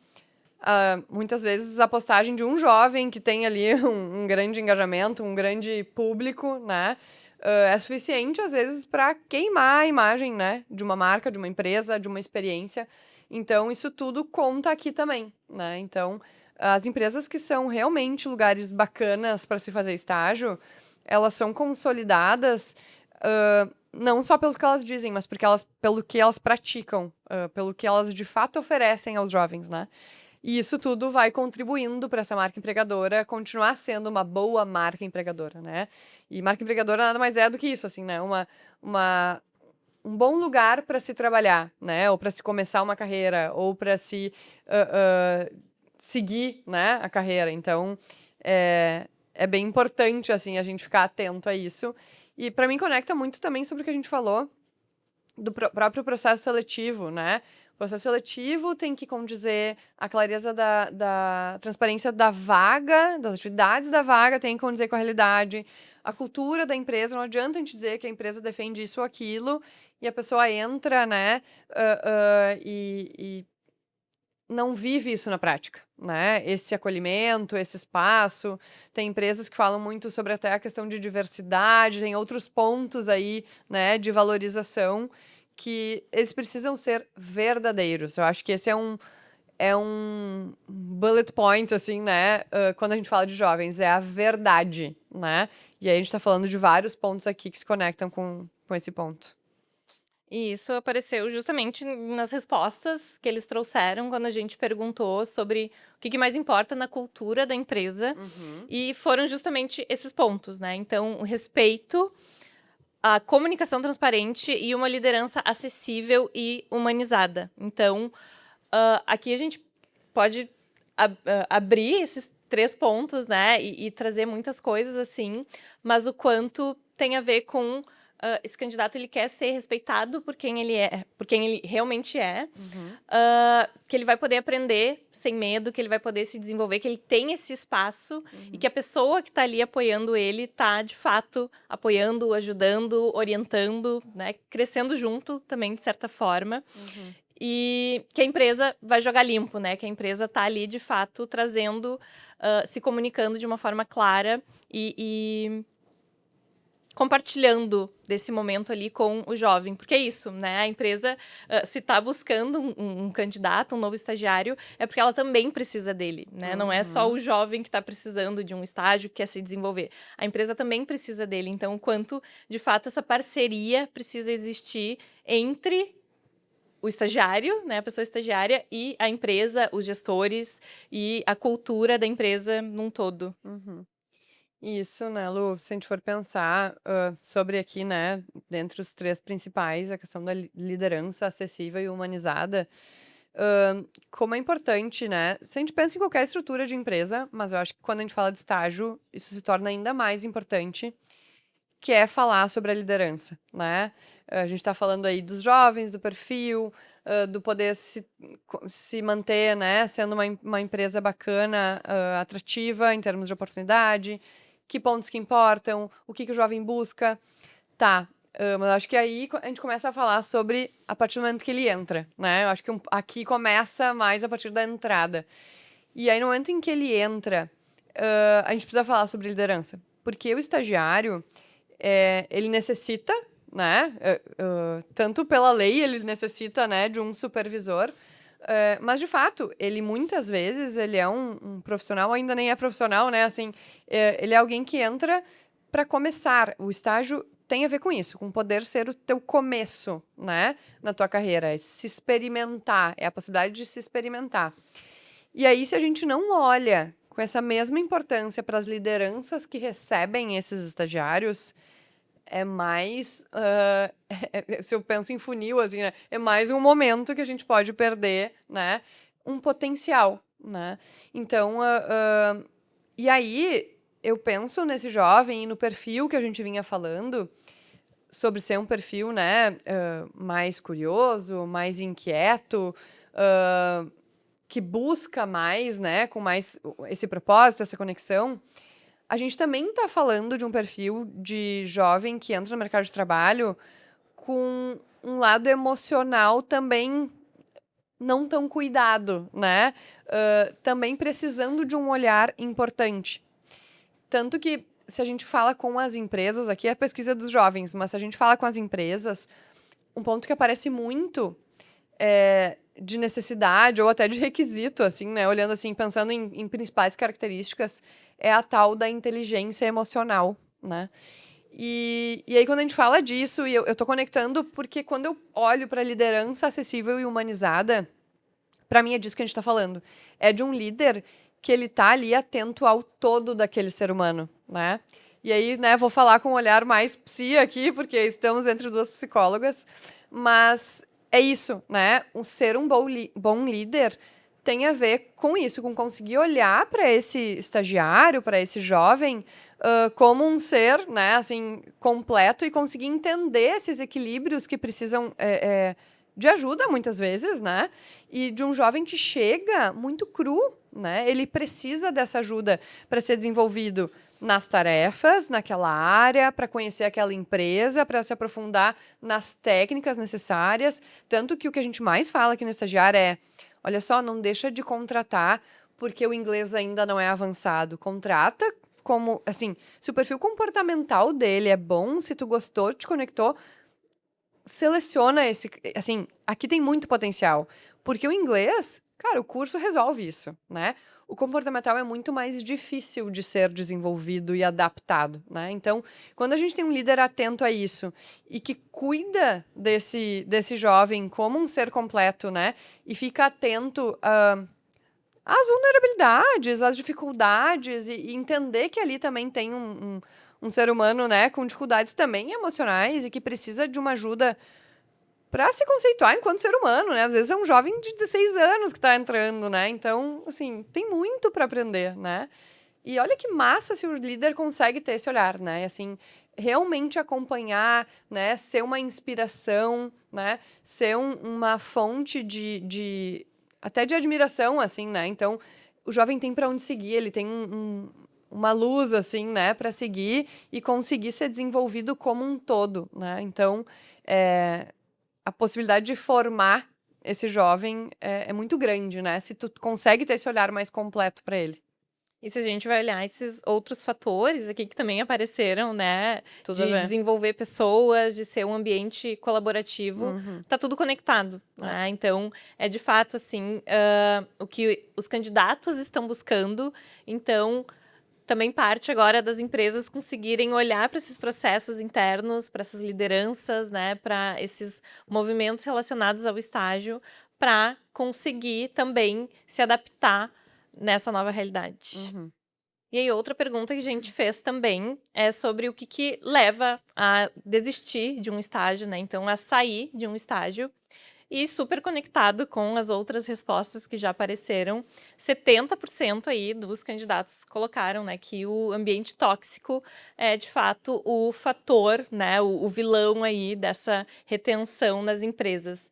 muitas vezes, a postagem de um jovem que tem ali um grande engajamento, um grande público, né? É suficiente, às vezes, para queimar a imagem, né, de uma marca, de uma empresa, de uma experiência. Então, isso tudo conta aqui também, né? Então, as empresas que são realmente lugares bacanas para se fazer estágio, elas são consolidadas, não só pelo que elas dizem, mas pelo que elas praticam, pelo que elas de fato oferecem aos jovens, né? E isso tudo vai contribuindo para essa marca empregadora continuar sendo uma boa marca empregadora, né? E marca empregadora nada mais é do que isso, assim, né? Um bom lugar para se trabalhar, né? Ou para se começar uma carreira, ou para se seguir, né, a carreira. Então, é bem importante, assim, a gente ficar atento a isso. E para mim conecta muito também sobre o que a gente falou do próprio processo seletivo, né? O processo seletivo tem que condizer a clareza da transparência da vaga, das atividades da vaga, tem que condizer com a realidade. A cultura da empresa, não adianta a gente dizer que a empresa defende isso ou aquilo, e a pessoa entra, né, e não vive isso na prática, né? Esse acolhimento, esse espaço. Tem empresas que falam muito sobre até a questão de diversidade, tem outros pontos aí, né, de valorização que eles precisam ser verdadeiros. Eu acho que esse é um bullet point, assim, né? Quando a gente fala de jovens, é a verdade, né? E aí a gente tá falando de vários pontos aqui que se conectam com esse ponto. E isso apareceu justamente nas respostas que eles trouxeram quando a gente perguntou sobre o que mais importa na cultura da empresa. E foram justamente esses pontos, né? Então, o respeito, a comunicação transparente e uma liderança acessível e humanizada. Então, aqui a gente pode abrir esses 3 pontos, né? E trazer muitas coisas assim, mas o quanto tem a ver com esse candidato, ele quer ser respeitado por quem ele é, por quem ele realmente é, que ele vai poder aprender sem medo, que ele vai poder se desenvolver, que ele tem esse espaço e que a pessoa que está ali apoiando ele está, de fato, apoiando, ajudando, orientando, né, crescendo junto também, de certa forma. E que a empresa vai jogar limpo, né? Que a empresa está ali, de fato, trazendo, se comunicando de uma forma clara e compartilhando desse momento ali com o jovem. Porque é isso, né? A empresa, se está buscando um candidato, um novo estagiário, é porque ela também precisa dele, né? Não é só o jovem que está precisando de um estágio, que quer se desenvolver. A empresa também precisa dele. Então, o quanto, de fato, essa parceria precisa existir entre o estagiário, né, a pessoa estagiária, e a empresa, os gestores e a cultura da empresa num todo. Isso, né, Lu? Se a gente for pensar sobre aqui, né, dentre os 3 principais, a questão da liderança acessível e humanizada, como é importante, né? Se a gente pensa em qualquer estrutura de empresa, mas eu acho que quando a gente fala de estágio, isso se torna ainda mais importante, que é falar sobre a liderança, né? A gente está falando aí dos jovens, do perfil, do poder se manter, né, sendo uma empresa bacana, atrativa em termos de oportunidade, que pontos que importam, o que o jovem busca. Tá, mas acho que aí a gente começa a falar sobre a partir do momento que ele entra, né? Eu acho que aqui começa mais a partir da entrada. E aí, no momento em que ele entra, a gente precisa falar sobre liderança. Porque o estagiário, ele necessita, né? Tanto pela lei, ele necessita, né, de um supervisor. Mas, de fato, ele muitas vezes, ele é um profissional, ainda nem é profissional, né? Assim, ele é alguém que entra para começar. O estágio tem a ver com isso, com poder ser o teu começo, né, na tua carreira, é se experimentar, é a possibilidade de se experimentar. E aí, se a gente não olha com essa mesma importância para as lideranças que recebem esses estagiários, é mais, se eu penso em funil, assim, né, é mais um momento que a gente pode perder, né, um potencial, né. Então, e aí, eu penso nesse jovem e no perfil que a gente vinha falando, sobre ser um perfil, né, mais curioso, mais inquieto, que busca mais, né, com mais esse propósito, essa conexão. A gente também está falando de um perfil de jovem que entra no mercado de trabalho com um lado emocional também não tão cuidado, né? Também precisando de um olhar importante. Tanto que, se a gente fala com as empresas, aqui é a pesquisa dos jovens, mas se a gente fala com as empresas, um ponto que aparece muito de necessidade ou até de requisito, assim, né? Olhando assim, pensando em principais características, é a tal da inteligência emocional, né? E aí, quando a gente fala disso, e eu tô conectando porque quando eu olho para liderança acessível e humanizada, para mim é disso que a gente tá falando. É de um líder que ele tá ali atento ao todo daquele ser humano, né? E aí, né, vou falar com um olhar mais psi aqui, porque estamos entre duas psicólogas, mas é isso, né? Ser um bom líder tem a ver com isso, com conseguir olhar para esse estagiário, para esse jovem, como um ser, né, assim, completo e conseguir entender esses equilíbrios que precisam de ajuda, muitas vezes, né? E de um jovem que chega muito cru, né? Ele precisa dessa ajuda para ser desenvolvido nas tarefas, naquela área, para conhecer aquela empresa, para se aprofundar nas técnicas necessárias. Tanto que o que a gente mais fala aqui no estagiário é: olha só, não deixa de contratar porque o inglês ainda não é avançado. Contrata como, assim, se o perfil comportamental dele é bom, se tu gostou, te conectou, seleciona esse, assim, aqui tem muito potencial. Porque o inglês, cara, o curso resolve isso, né? O comportamental é muito mais difícil de ser desenvolvido e adaptado, né? Então, quando a gente tem um líder atento a isso e que cuida desse jovem como um ser completo, né? E fica atento às vulnerabilidades, às dificuldades e entender que ali também tem um ser humano, né? Com dificuldades também emocionais e que precisa de uma ajuda para se conceituar enquanto ser humano, né? Às vezes é um jovem de 16 anos que está entrando, né? Então, assim, tem muito para aprender, né? E olha que massa se o líder consegue ter esse olhar, né? E, assim, realmente acompanhar, né? Ser uma inspiração, né? Ser uma fonte até de admiração, assim, né? Então, o jovem tem para onde seguir, ele tem uma luz, assim, né? Para seguir e conseguir ser desenvolvido como um todo, né? Então, a possibilidade de formar esse jovem é muito grande, né? Se tu consegue ter esse olhar mais completo para ele. E se a gente vai olhar esses outros fatores aqui que também apareceram, né, Tudo a de ver. desenvolver pessoas, de ser um ambiente colaborativo, tá tudo conectado, né? Então, é de fato assim, o que os candidatos estão buscando. Então, também parte agora das empresas conseguirem olhar para esses processos internos, para essas lideranças, né, para esses movimentos relacionados ao estágio, para conseguir também se adaptar nessa nova realidade. E aí, outra pergunta que a gente fez também é sobre o que leva a desistir de um estágio, né? Então, a sair de um estágio. E super conectado com as outras respostas que já apareceram, 70% aí dos candidatos colocaram, né, que o ambiente tóxico é, de fato, o fator, né, o vilão aí dessa retenção nas empresas.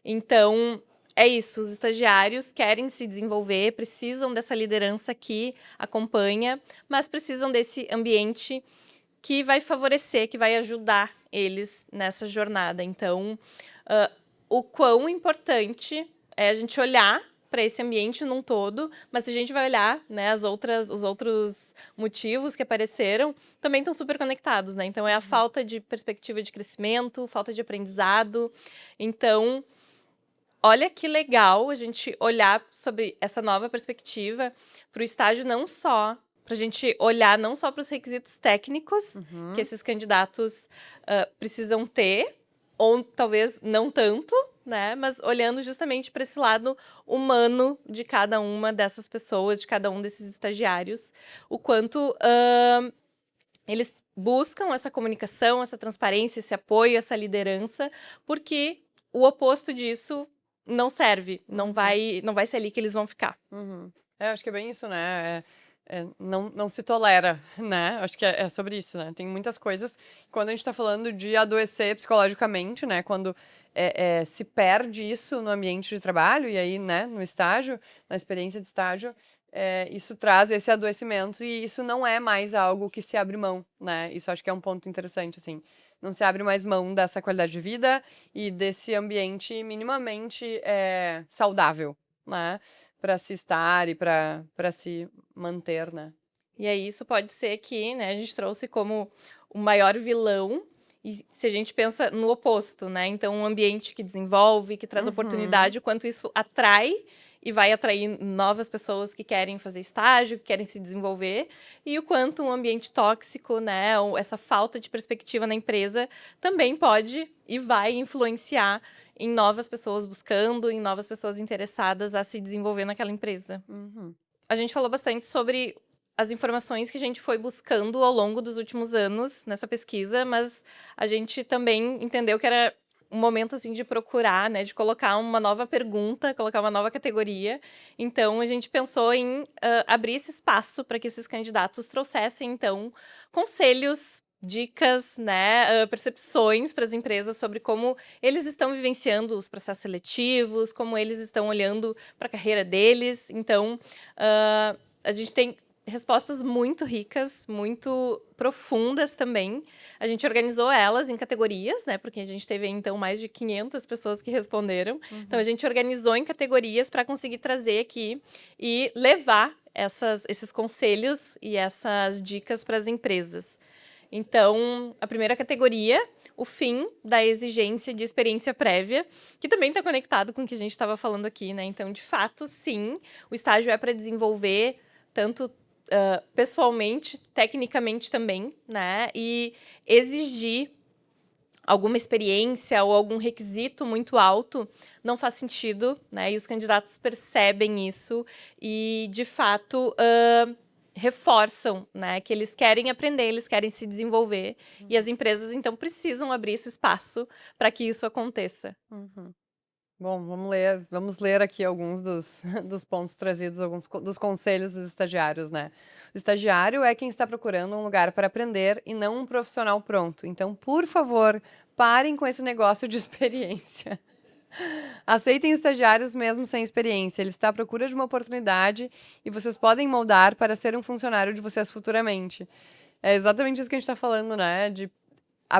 Então, é isso, os estagiários querem se desenvolver, precisam dessa liderança que acompanha, mas precisam desse ambiente que vai favorecer, que vai ajudar eles nessa jornada. Então, o quão importante é a gente olhar para esse ambiente num todo, mas se a gente vai olhar, né, os outros motivos que apareceram, também estão super conectados, né? Então, é a falta de perspectiva de crescimento, falta de aprendizado. Então, olha que legal a gente olhar sobre essa nova perspectiva para o estágio não só para a gente olhar não só para os requisitos técnicos Uhum. que esses candidatos precisam ter, ou talvez não tanto, né? Mas olhando justamente para esse lado humano de cada uma dessas pessoas, de cada um desses estagiários, o quanto eles buscam essa comunicação, essa transparência, esse apoio, essa liderança, porque o oposto disso não serve, não vai ser ali que eles vão ficar. Uhum. Acho que é bem isso, né? Não se tolera, né? Acho que é sobre isso, né? Tem muitas coisas. Quando a gente tá falando de adoecer psicologicamente, né? Quando se perde isso no ambiente de trabalho, e aí, né, no estágio, na experiência de estágio, isso traz esse adoecimento e isso não é mais algo que se abre mão, né? Isso acho que é um ponto interessante, assim. Não se abre mais mão dessa qualidade de vida e desse ambiente minimamente saudável, né? Para se estar e para se manter, né? E aí isso pode ser que, né, a gente trouxe como o maior vilão, e se a gente pensa no oposto, né? Então, um ambiente que desenvolve, que traz oportunidade, o quanto isso atrai e vai atrair novas pessoas que querem fazer estágio, que querem se desenvolver, e o quanto um ambiente tóxico, né, ou essa falta de perspectiva na empresa também pode e vai influenciar em novas pessoas buscando, em novas pessoas interessadas a se desenvolver naquela empresa. A gente falou bastante sobre as informações que a gente foi buscando ao longo dos últimos anos nessa pesquisa, mas a gente também entendeu que era um momento assim de procurar, né, de colocar uma nova pergunta, colocar uma nova categoria. Então a gente pensou em abrir esse espaço para que esses candidatos trouxessem então conselhos, dicas, né, percepções para as empresas sobre como eles estão vivenciando os processos seletivos, como eles estão olhando para a carreira deles. Então a gente tem respostas muito ricas, muito profundas também. A gente organizou elas em categorias, né? Porque a gente teve, então, mais de 500 pessoas que responderam. Então, a gente organizou em categorias para conseguir trazer aqui e levar esses conselhos e essas dicas para as empresas. Então, a primeira categoria, o fim da exigência de experiência prévia, que também está conectado com o que a gente estava falando aqui, né? Então, de fato, sim, o estágio é para desenvolver tanto pessoalmente, tecnicamente também, né? E exigir alguma experiência ou algum requisito muito alto não faz sentido, né? E os candidatos percebem isso e, de fato, reforçam, né? Que eles querem aprender, eles querem se desenvolver. E as empresas, então, precisam abrir esse espaço para que isso aconteça. Bom, vamos ler aqui alguns dos pontos trazidos, alguns dos conselhos dos estagiários, né? O estagiário é quem está procurando um lugar para aprender e não um profissional pronto. Então, por favor, parem com esse negócio de experiência. Aceitem estagiários mesmo sem experiência. Ele está à procura de uma oportunidade e vocês podem moldar para ser um funcionário de vocês futuramente. É exatamente isso que a gente está falando, né? De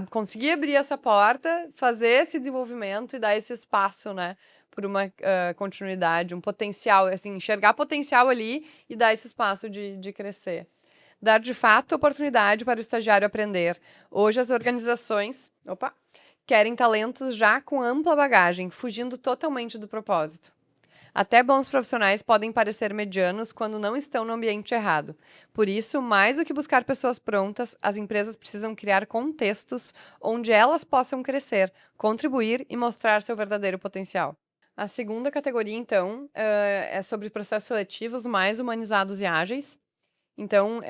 conseguir abrir essa porta, fazer esse desenvolvimento e dar esse espaço, né, por uma continuidade, um potencial, assim, enxergar potencial ali e dar esse espaço de crescer. Dar, de fato, oportunidade para o estagiário aprender. Hoje, as organizações querem talentos já com ampla bagagem, fugindo totalmente do propósito. Até bons profissionais podem parecer medianos quando não estão no ambiente errado. Por isso, mais do que buscar pessoas prontas, as empresas precisam criar contextos onde elas possam crescer, contribuir e mostrar seu verdadeiro potencial. A segunda categoria, então, é sobre processos seletivos mais humanizados e ágeis. Então,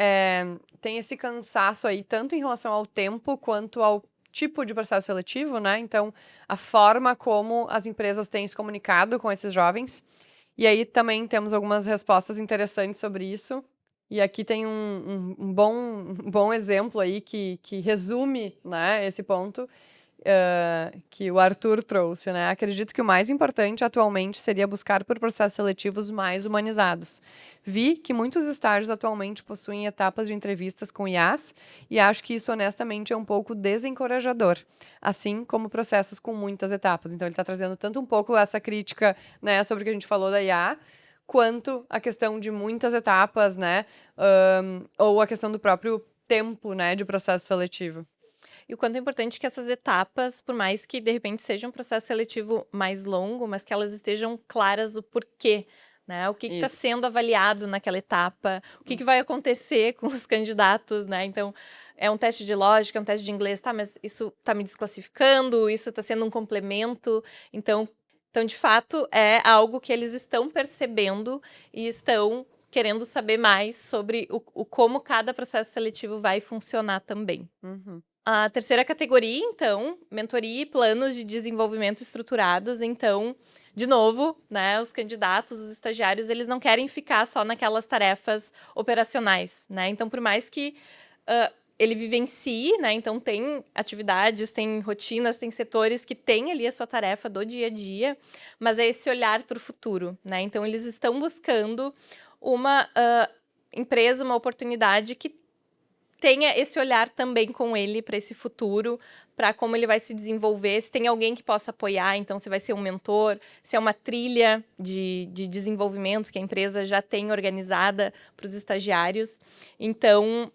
tem esse cansaço aí, tanto em relação ao tempo quanto ao tipo de processo seletivo, né? Então, a forma como as empresas têm se comunicado com esses jovens. E aí também temos algumas respostas interessantes sobre isso. E aqui tem um bom exemplo aí que resume, né, esse ponto que o Arthur trouxe, né? Acredito que o mais importante atualmente seria buscar por processos seletivos mais humanizados. Vi que muitos estágios atualmente possuem etapas de entrevistas com IAs e acho que isso honestamente é um pouco desencorajador, assim como processos com muitas etapas. Então ele está trazendo tanto um pouco essa crítica, né, sobre o que a gente falou da IA, quanto a questão de muitas etapas, né, ou a questão do próprio tempo, né, de processo seletivo. E o quanto é importante que essas etapas, por mais que de repente seja um processo seletivo mais longo, mas que elas estejam claras o porquê, né? O que está Isso. sendo avaliado naquela etapa, o que vai acontecer com os candidatos, né? Então, é um teste de lógica, é um teste de inglês, tá? Mas isso está me desclassificando, isso está sendo um complemento. Então, de fato, é algo que eles estão percebendo e estão querendo saber mais sobre o como cada processo seletivo vai funcionar também. Uhum. A terceira categoria, então, mentoria e planos de desenvolvimento estruturados. Então, de novo, né, os candidatos, os estagiários, eles não querem ficar só naquelas tarefas operacionais, né? Então, por mais que ele vivencie, né? Então, tem atividades, tem rotinas, tem setores que têm ali a sua tarefa do dia a dia, mas é esse olhar para o futuro, né? Então, eles estão buscando uma empresa, uma oportunidade que tenha esse olhar também com ele para esse futuro, para como ele vai se desenvolver, se tem alguém que possa apoiar, então se vai ser um mentor, se é uma trilha de desenvolvimento que a empresa já tem organizada para os estagiários. Então,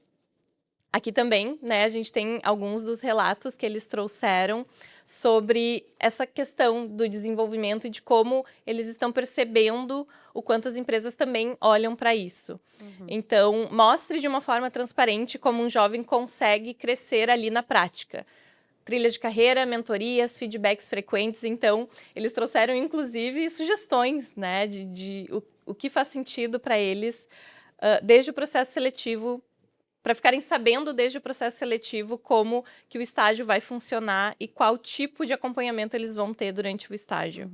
aqui também, né, a gente tem alguns dos relatos que eles trouxeram sobre essa questão do desenvolvimento e de como eles estão percebendo o quanto as empresas também olham para isso. Então, mostre de uma forma transparente como um jovem consegue crescer ali na prática. Trilha de carreira, mentorias, feedbacks frequentes. Então, eles trouxeram, inclusive, sugestões, né, de o que faz sentido para eles desde o processo seletivo, para ficarem sabendo desde o processo seletivo como que o estágio vai funcionar e qual tipo de acompanhamento eles vão ter durante o estágio.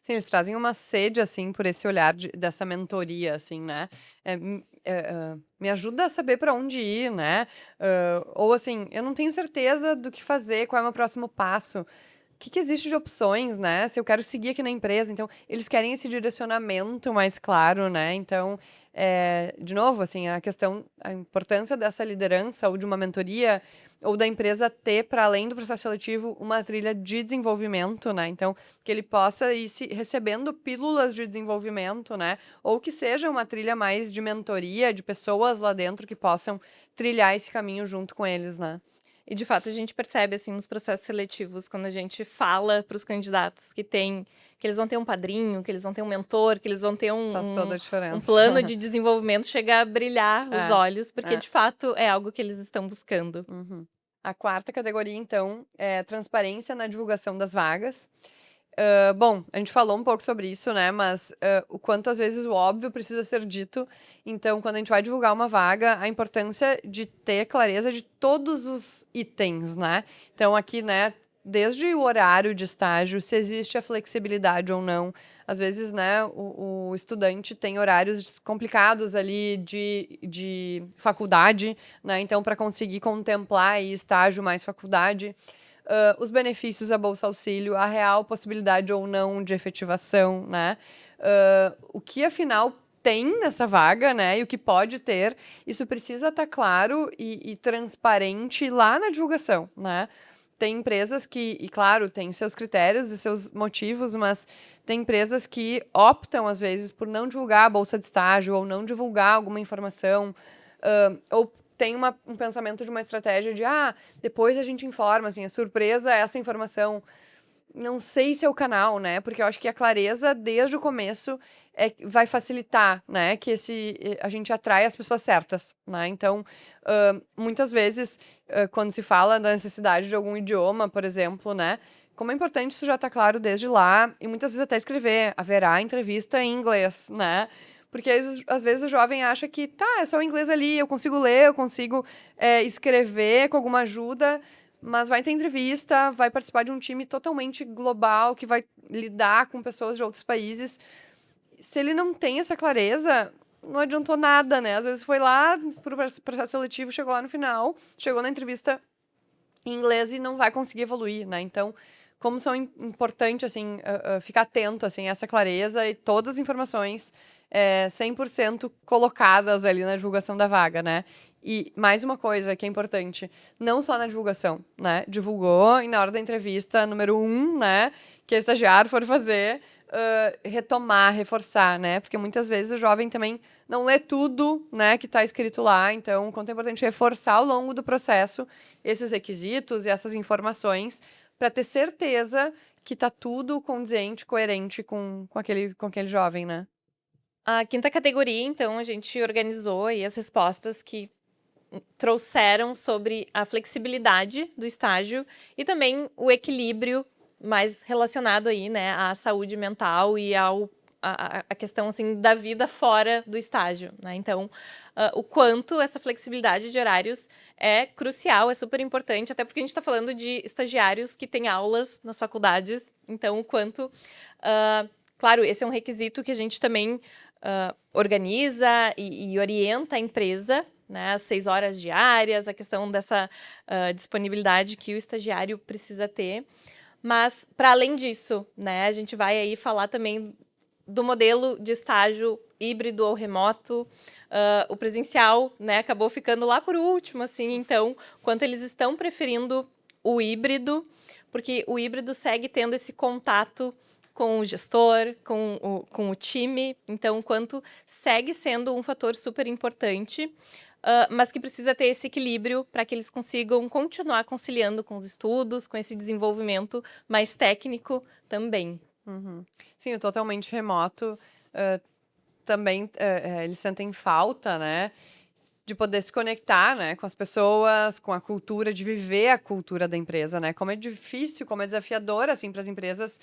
Sim, eles trazem uma sede, assim, por esse olhar dessa mentoria, assim, né? Me ajuda a saber para onde ir, né? Ou, assim, eu não tenho certeza do que fazer, qual é o meu próximo passo. O que existe de opções, né? Se eu quero seguir aqui na empresa. Então, eles querem esse direcionamento mais claro, né? Então, de novo, assim, a importância dessa liderança ou de uma mentoria ou da empresa ter, para além do processo seletivo, uma trilha de desenvolvimento, né? Então, que ele possa ir recebendo pílulas de desenvolvimento, né? Ou que seja uma trilha mais de mentoria, de pessoas lá dentro que possam trilhar esse caminho junto com eles, né? E, de fato, a gente percebe, assim, nos processos seletivos, quando a gente fala para os candidatos que eles vão ter um padrinho, que eles vão ter um mentor, que eles vão ter Faz toda a um diferença. plano de desenvolvimento, chega a brilhar os olhos, porque, é. de fato, é algo que eles estão buscando. A quarta categoria, então, é transparência na divulgação das vagas. Bom, a gente falou um pouco sobre isso, né? Mas o quanto às vezes o óbvio precisa ser dito. Então, quando a gente vai divulgar uma vaga, a importância de ter clareza de todos os itens, né? Então, aqui, né? Desde o horário de estágio, se existe a flexibilidade ou não. Às vezes, né, o estudante tem horários complicados ali de faculdade, né? Então, para conseguir contemplar aí estágio mais faculdade. Os benefícios da Bolsa Auxílio, a real possibilidade ou não de efetivação, né? O que, afinal, tem nessa vaga, né? E o que pode ter, isso precisa estar claro e transparente lá na divulgação, né? Tem empresas que, e claro, tem seus critérios e seus motivos, mas tem empresas que optam, às vezes, por não divulgar a bolsa de estágio ou não divulgar alguma informação, ou tem um pensamento de uma estratégia de, depois a gente informa, assim, a surpresa é essa informação. Não sei se é o canal, né? Porque eu acho que a clareza, desde o começo, vai facilitar, né? Que a gente atrai as pessoas certas, né? Então, muitas vezes, quando se fala da necessidade de algum idioma, por exemplo, né? Como é importante isso já estar claro desde lá, e muitas vezes até escrever, haverá entrevista em inglês, né? Porque às vezes o jovem acha que, é só o inglês ali, eu consigo ler, eu consigo escrever com alguma ajuda, mas vai ter entrevista, vai participar de um time totalmente global, que vai lidar com pessoas de outros países. Se ele não tem essa clareza, não adiantou nada, né? Às vezes foi lá pro processo seletivo, chegou lá no final, chegou na entrevista em inglês e não vai conseguir evoluir, né? Então, como são importante, assim, ficar atento, assim, a essa clareza e todas as informações 100% colocadas ali na divulgação da vaga, né? E mais uma coisa que é importante, não só na divulgação, né? Divulgou e na hora da entrevista, número 1, né? Que a estagiário for fazer, retomar, reforçar, né? Porque muitas vezes o jovem também não lê tudo, né? Que está escrito lá. Então, quanto é importante reforçar ao longo do processo esses requisitos e essas informações para ter certeza que está tudo condizente, coerente com aquele jovem, né? A quinta categoria, então, a gente organizou aí as respostas que trouxeram sobre a flexibilidade do estágio e também o equilíbrio mais relacionado aí, né, à saúde mental e a questão, assim, da vida fora do estágio, né? Então, o quanto essa flexibilidade de horários é crucial, é super importante, até porque a gente está falando de estagiários que têm aulas nas faculdades, então o quanto... claro, esse é um requisito que a gente também organiza e orienta a empresa, né, as 6 horas diárias, a questão dessa disponibilidade que o estagiário precisa ter. Mas, para além disso, né, a gente vai aí falar também do modelo de estágio híbrido ou remoto. O presencial, né, acabou ficando lá por último, assim, então, quanto eles estão preferindo o híbrido, porque o híbrido segue tendo esse contato com o gestor, com o time, então, quanto segue sendo um fator super importante, mas que precisa ter esse equilíbrio para que eles consigam continuar conciliando com os estudos, com esse desenvolvimento mais técnico também. Sim, o totalmente remoto também eles sentem falta, né? De poder se conectar, né, com as pessoas, com a cultura, de viver a cultura da empresa, né? Como é difícil, como é desafiador, assim, para as empresas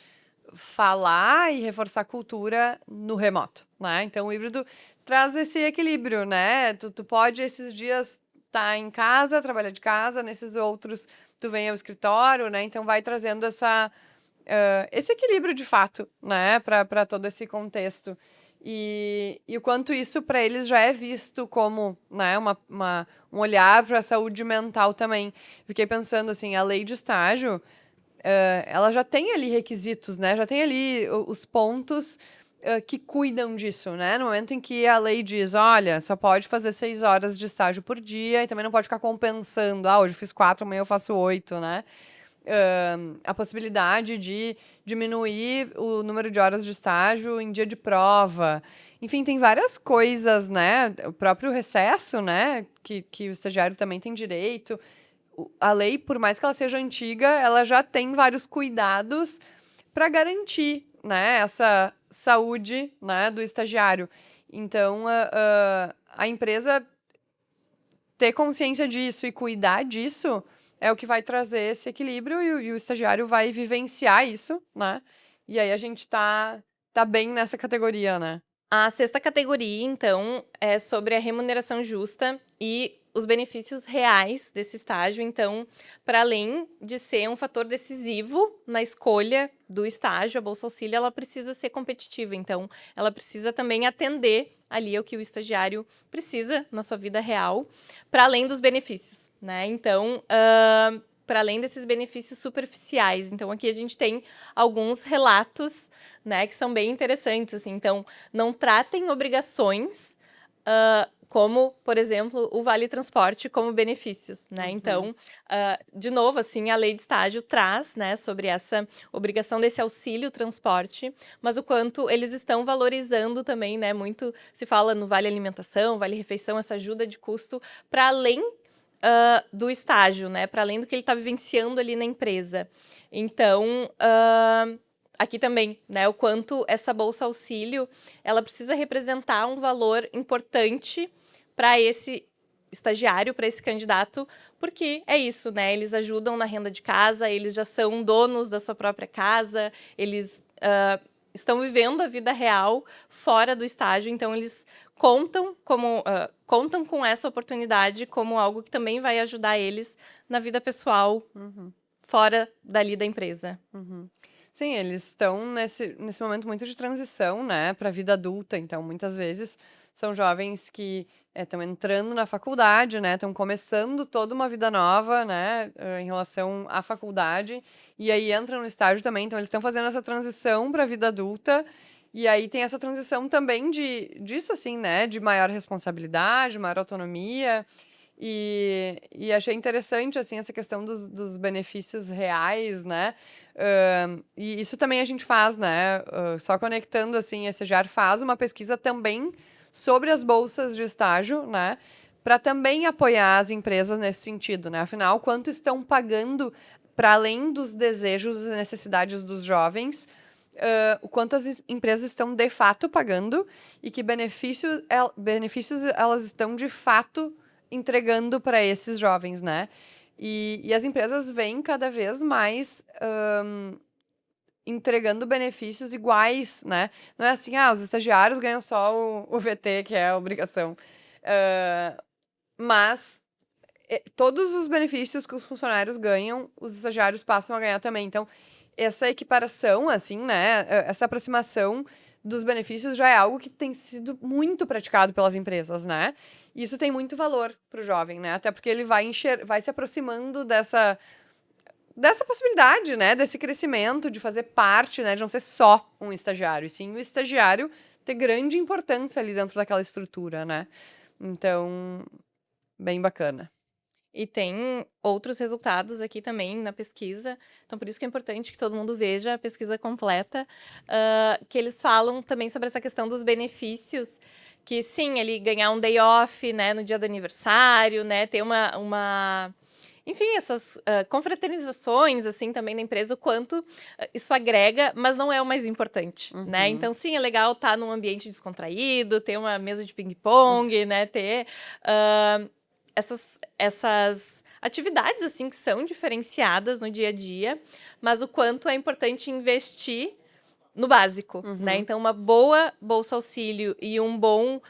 falar e reforçar a cultura no remoto, né? Então, o híbrido traz esse equilíbrio, né? Tu pode, esses dias, estar em casa, trabalhar de casa, nesses outros, tu vem ao escritório, né? Então, vai trazendo esse equilíbrio, de fato, né? Para todo esse contexto. E o quanto isso para eles já é visto como, né, um olhar para a saúde mental também. Fiquei pensando assim, a lei de estágio, ela já tem ali requisitos, né? Já tem ali os pontos que cuidam disso, né? No momento em que a lei diz, olha, só pode fazer 6 horas de estágio por dia e também não pode ficar compensando, hoje eu fiz 4, amanhã eu faço 8, né? A possibilidade de diminuir o número de horas de estágio em dia de prova. Enfim, tem várias coisas, né? O próprio recesso, né? Que o estagiário também tem direito. A lei, por mais que ela seja antiga, ela já tem vários cuidados para garantir, né, essa saúde, né, do estagiário. Então, a empresa ter consciência disso e cuidar disso é o que vai trazer esse equilíbrio e o estagiário vai vivenciar isso, né? E aí a gente tá bem nessa categoria, né? A sexta categoria, então, é sobre a remuneração justa e os benefícios reais desse estágio. Então, para além de ser um fator decisivo na escolha do estágio, a Bolsa Auxílio, ela precisa ser competitiva. Então, ela precisa também atender ali ao que o estagiário precisa na sua vida real, para além dos benefícios, né? Então, para além desses benefícios superficiais. Então, aqui a gente tem alguns relatos, né, que são bem interessantes, assim. Então, não tratem obrigações, como, por exemplo, o Vale Transporte como benefícios, né? Então, de novo, assim, a lei de estágio traz, né, sobre essa obrigação desse auxílio transporte, mas o quanto eles estão valorizando também, né? Muito se fala no Vale Alimentação, Vale Refeição, essa ajuda de custo para além do estágio, né? Para além do que ele está vivenciando ali na empresa. Então, aqui também, né? O quanto essa bolsa auxílio, ela precisa representar um valor importante para esse estagiário, para esse candidato, porque é isso, né? Eles ajudam na renda de casa, eles já são donos da sua própria casa, eles estão vivendo a vida real fora do estágio, então eles contam com essa oportunidade como algo que também vai ajudar eles na vida pessoal, fora dali da empresa. Sim, eles estão nesse momento muito de transição, né, para a vida adulta. Então, muitas vezes são jovens que estão entrando na faculdade, né, estão começando toda uma vida nova, né, em relação à faculdade, e aí entram no estágio também. Então, eles estão fazendo essa transição para a vida adulta. E aí tem essa transição também disso, assim, né, de maior responsabilidade, maior autonomia. E achei interessante, assim, essa questão dos benefícios reais, né? E isso também a gente faz, né? Só conectando, assim, a Estagiar faz uma pesquisa também sobre as bolsas de estágio, né? Para também apoiar as empresas nesse sentido, né? Afinal, quanto estão pagando para além dos desejos e necessidades dos jovens o quanto as empresas estão de fato pagando e que benefícios elas estão de fato entregando para esses jovens, né? E as empresas vêm cada vez mais entregando benefícios iguais, né? Não é assim, os estagiários ganham só o VT, que é a obrigação. Mas todos os benefícios que os funcionários ganham, os estagiários passam a ganhar também. Então, essa equiparação, assim, né? Essa aproximação dos benefícios já é algo que tem sido muito praticado pelas empresas, né? E isso tem muito valor para o jovem, né? Até porque ele vai se aproximando dessa possibilidade, né? Desse crescimento, de fazer parte, né? De não ser só um estagiário, e sim o estagiário ter grande importância ali dentro daquela estrutura, né? Então, bem bacana. E tem outros resultados aqui também na pesquisa, então por isso que é importante que todo mundo veja a pesquisa completa, que eles falam também sobre essa questão dos benefícios, que sim, ele ganhar um day off, né, no dia do aniversário, né, ter enfim, essas confraternizações, assim, também na empresa, o quanto isso agrega, mas não é o mais importante, né? Então, sim, é legal estar num ambiente descontraído, ter uma mesa de ping-pong, né? Ter essas atividades, assim, que são diferenciadas no dia a dia, mas o quanto é importante investir no básico, né? Então, uma boa bolsa auxílio e um bom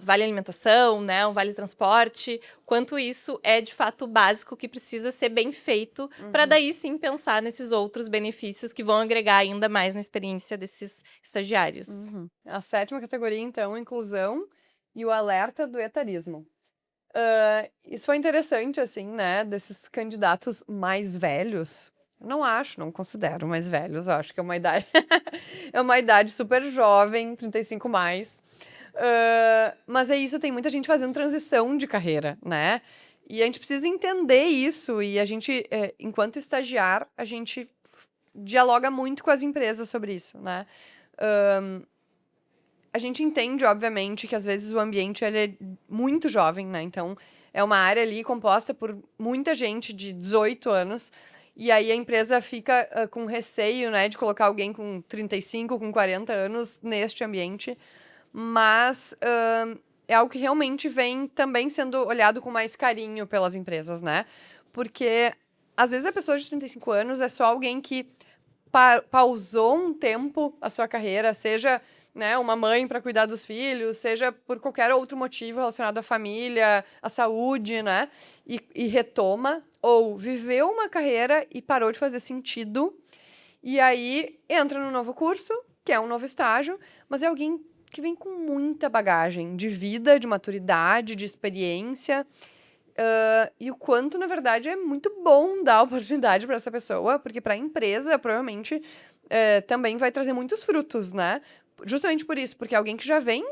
vale alimentação, né? Um vale transporte, quanto isso é, de fato, básico que precisa ser bem feito para daí, sim, pensar nesses outros benefícios que vão agregar ainda mais na experiência desses estagiários. A 7ª categoria, então, inclusão e o alerta do etarismo. Isso foi interessante, assim, né? Desses candidatos mais velhos. Eu não considero mais velhos. Eu acho que é uma idade. É uma idade super jovem, 35 mais. Mas é isso, tem muita gente fazendo transição de carreira, né? E a gente precisa entender isso. E a gente, enquanto estagiar, a gente dialoga muito com as empresas sobre isso, né? A gente entende, obviamente, que às vezes o ambiente ele é muito jovem, né? Então, é uma área ali composta por muita gente de 18 anos. E aí a empresa fica com receio, né, de colocar alguém com 35, com 40 anos neste ambiente. Mas é algo que realmente vem também sendo olhado com mais carinho pelas empresas, né? Porque às vezes a pessoa de 35 anos é só alguém que pausou um tempo a sua carreira, seja, né, uma mãe para cuidar dos filhos, seja por qualquer outro motivo relacionado à família, à saúde, né? E retoma, ou viveu uma carreira e parou de fazer sentido, e aí entra no novo curso, que é um novo estágio, mas é alguém que vem com muita bagagem de vida, de maturidade, de experiência, e o quanto, na verdade, é muito bom dar oportunidade para essa pessoa, porque para a empresa, provavelmente, também vai trazer muitos frutos, né? Justamente por isso, porque é alguém que já vem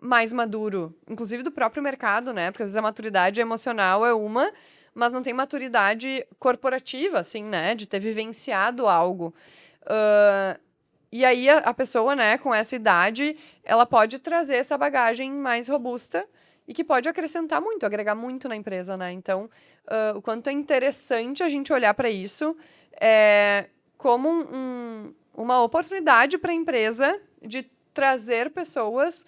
mais maduro, inclusive do próprio mercado, né? Porque às vezes a maturidade emocional é uma, mas não tem maturidade corporativa, assim, né? De ter vivenciado algo. E aí a pessoa, né, com essa idade, ela pode trazer essa bagagem mais robusta e que pode acrescentar muito, agregar muito na empresa, né? Então, o quanto é interessante a gente olhar para isso como uma oportunidade para a empresa de trazer pessoas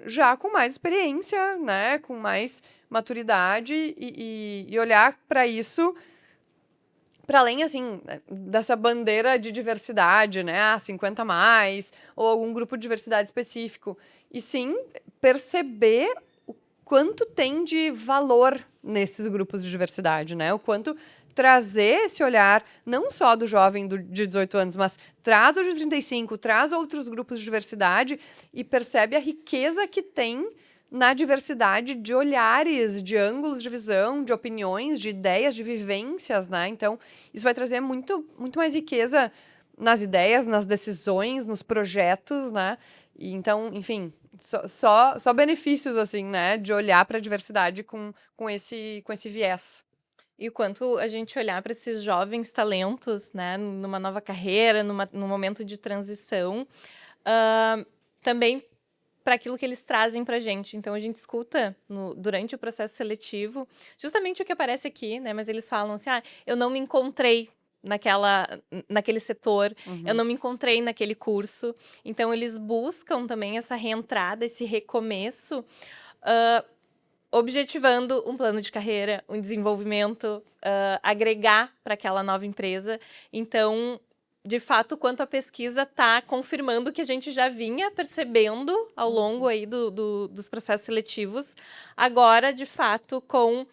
já com mais experiência, né? Com mais maturidade e olhar para isso para além, assim, dessa bandeira de diversidade, né? 50 mais, ou algum grupo de diversidade específico. E sim, perceber o quanto tem de valor nesses grupos de diversidade, né? O quanto trazer esse olhar, não só do jovem de 18 anos, mas traz o de 35, traz outros grupos de diversidade e percebe a riqueza que tem na diversidade de olhares, de ângulos de visão, de opiniões, de ideias, de vivências, né? Então, isso vai trazer muito, muito mais riqueza nas ideias, nas decisões, nos projetos, né? E então, enfim, só benefícios, assim, né? De olhar para a diversidade com esse viés. E o quanto a gente olhar para esses jovens talentos, né, numa nova carreira, num momento de transição, também para aquilo que eles trazem para a gente. Então, a gente escuta durante o processo seletivo justamente o que aparece aqui, né? Mas eles falam assim, eu não me encontrei naquele setor, eu Uhum. não me encontrei naquele curso. Então, eles buscam também essa reentrada, esse recomeço, ah, objetivando um plano de carreira, um desenvolvimento, agregar para aquela nova empresa. Então, de fato, quanto a pesquisa está confirmando o que a gente já vinha percebendo ao longo aí dos processos seletivos, agora, de fato, com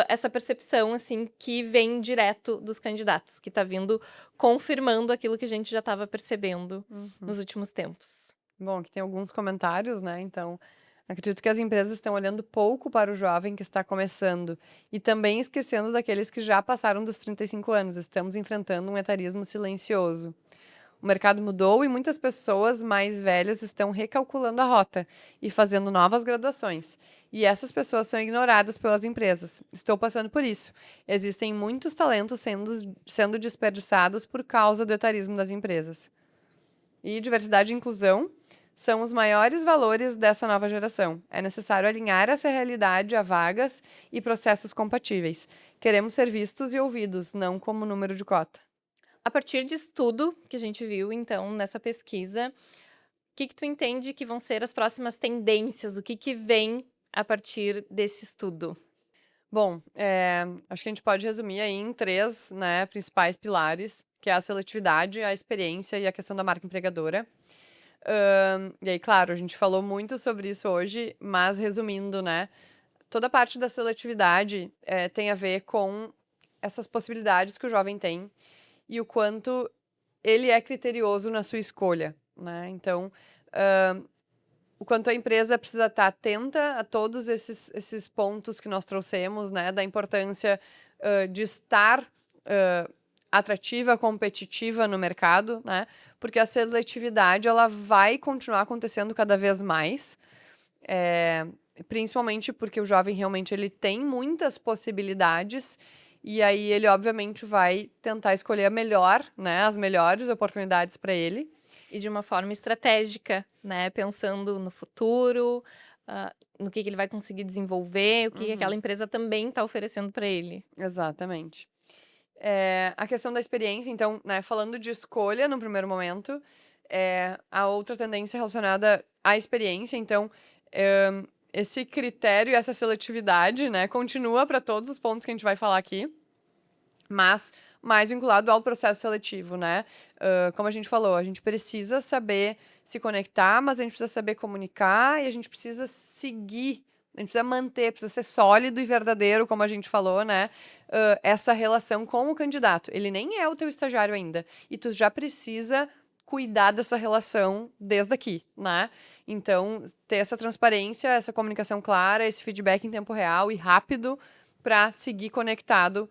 essa percepção assim que vem direto dos candidatos, que está vindo confirmando aquilo que a gente já estava percebendo nos últimos tempos. Bom, aqui tem alguns comentários, né? Então, acredito que as empresas estão olhando pouco para o jovem que está começando e também esquecendo daqueles que já passaram dos 35 anos. Estamos enfrentando um etarismo silencioso. O mercado mudou e muitas pessoas mais velhas estão recalculando a rota e fazendo novas graduações. E essas pessoas são ignoradas pelas empresas. Estou passando por isso. Existem muitos talentos sendo desperdiçados por causa do etarismo das empresas. E diversidade e inclusão são os maiores valores dessa nova geração. É necessário alinhar essa realidade a vagas e processos compatíveis. Queremos ser vistos e ouvidos, não como número de cota. A partir disso tudo que a gente viu, então, nessa pesquisa, o que tu entende que vão ser as próximas tendências? O que vem a partir desse estudo? Bom, acho que a gente pode resumir aí em 3, né, principais pilares, que é a seletividade, a experiência e a questão da marca empregadora. E aí, claro, a gente falou muito sobre isso hoje, mas resumindo, né, toda a parte da seletividade tem a ver com essas possibilidades que o jovem tem e o quanto ele é criterioso na sua escolha, né? Então, o quanto a empresa precisa estar atenta a todos esses pontos que nós trouxemos, né? Da importância de estar atrativa, competitiva no mercado, né? Porque a seletividade, ela vai continuar acontecendo cada vez mais, principalmente porque o jovem realmente ele tem muitas possibilidades e aí ele obviamente vai tentar escolher a melhor, né? As melhores oportunidades para ele. E de uma forma estratégica, né? Pensando no futuro, no que ele vai conseguir desenvolver, o que aquela empresa também está oferecendo para ele. Exatamente. A questão da experiência, então, né, falando de escolha no primeiro momento, a outra tendência relacionada à experiência, então, esse critério e essa seletividade, né, continua para todos os pontos que a gente vai falar aqui, mas mais vinculado ao processo seletivo, né? Como a gente falou, a gente precisa saber se conectar, mas a gente precisa saber comunicar e a gente precisa seguir, a gente precisa manter, precisa ser sólido e verdadeiro, como a gente falou, né? Essa relação com o candidato. Ele nem é o teu estagiário ainda, e tu já precisa cuidar dessa relação desde aqui, né? Então, ter essa transparência, essa comunicação clara, esse feedback em tempo real e rápido para seguir conectado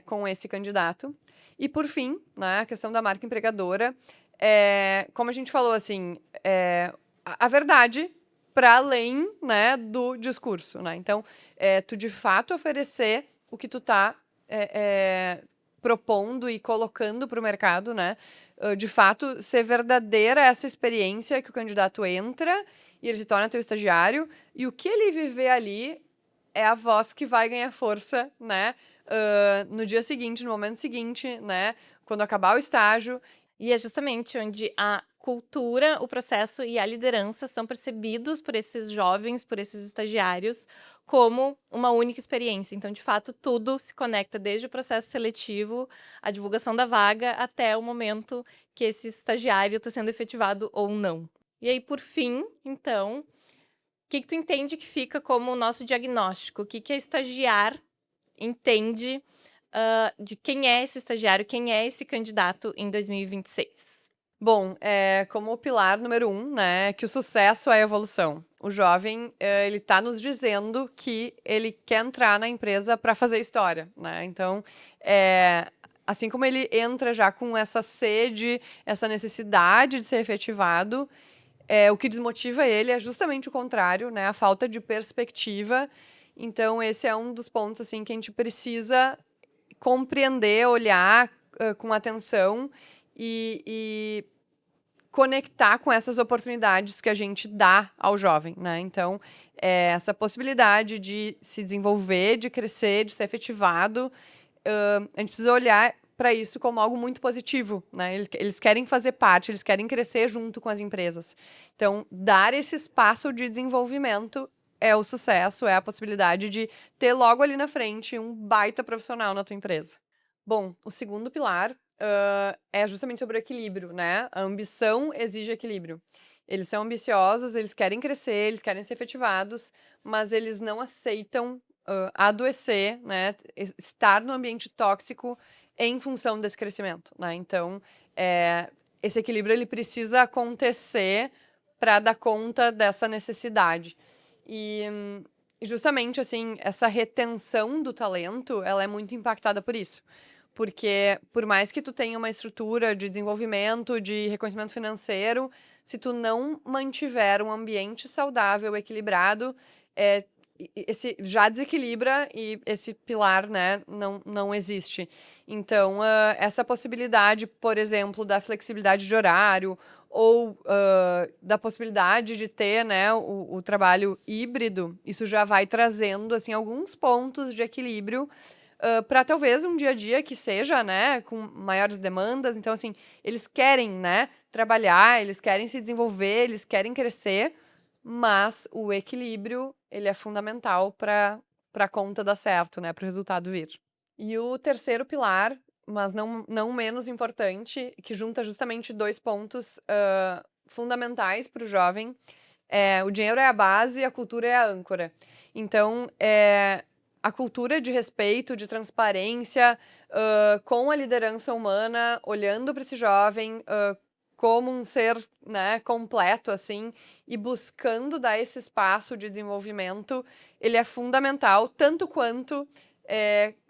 com esse candidato. E, por fim, né, a questão da marca empregadora, como a gente falou, assim, a verdade para além, né, do discurso, né? Então, tu de fato oferecer o que tu tá propondo e colocando para o mercado, né? De fato, ser verdadeira essa experiência que o candidato entra e ele se torna teu estagiário e o que ele viver ali é a voz que vai ganhar força, né? No dia seguinte, no momento seguinte, né? Quando acabar o estágio. E é justamente onde a cultura, o processo e a liderança são percebidos por esses jovens, por esses estagiários, como uma única experiência. Então, de fato, tudo se conecta desde o processo seletivo, a divulgação da vaga, até o momento que esse estagiário está sendo efetivado ou não. E aí, por fim, então, o que tu entende que fica como o nosso diagnóstico? O que a estagiar entende de quem é esse estagiário, quem é esse candidato em 2026? Bom, como o pilar número 1, né, que o sucesso é a evolução. O jovem, ele tá nos dizendo que ele quer entrar na empresa para fazer história, né? Então, assim como ele entra já com essa sede, essa necessidade de ser efetivado, o que desmotiva ele é justamente o contrário, né? A falta de perspectiva. Então, esse é um dos pontos assim que a gente precisa compreender, olhar com atenção e conectar com essas oportunidades que a gente dá ao jovem, né? Então, essa possibilidade de se desenvolver, de crescer, de ser efetivado, a gente precisa olhar para isso como algo muito positivo, né? Eles querem fazer parte, eles querem crescer junto com as empresas. Então, dar esse espaço de desenvolvimento é o sucesso, é a possibilidade de ter logo ali na frente um baita profissional na tua empresa. Bom, o segundo pilar é justamente sobre o equilíbrio, né? A ambição exige equilíbrio. Eles são ambiciosos, eles querem crescer, eles querem ser efetivados, mas eles não aceitam adoecer, né? Estar no ambiente tóxico em função desse crescimento, né? Então, esse equilíbrio ele precisa acontecer para dar conta dessa necessidade. E justamente assim, essa retenção do talento, ela é muito impactada por isso. Porque por mais que tu tenha uma estrutura de desenvolvimento, de reconhecimento financeiro, se tu não mantiver um ambiente saudável, equilibrado, esse já desequilibra e esse pilar, né, não existe. Então, essa possibilidade, por exemplo, da flexibilidade de horário ou da possibilidade de ter, né, o trabalho híbrido, isso já vai trazendo, assim, alguns pontos de equilíbrio para talvez um dia a dia que seja, né, com maiores demandas. Então, assim, eles querem, né, trabalhar, eles querem se desenvolver, eles querem crescer, mas o equilíbrio, ele é fundamental para a conta dar certo, né, para o resultado vir. E o terceiro pilar, mas não menos importante, que junta justamente dois pontos fundamentais para o jovem, o dinheiro é a base e a cultura é a âncora. Então, a cultura de respeito, de transparência, com a liderança humana, olhando para esse jovem como um ser, né, completo, assim, e buscando dar esse espaço de desenvolvimento, ele é fundamental, tanto quanto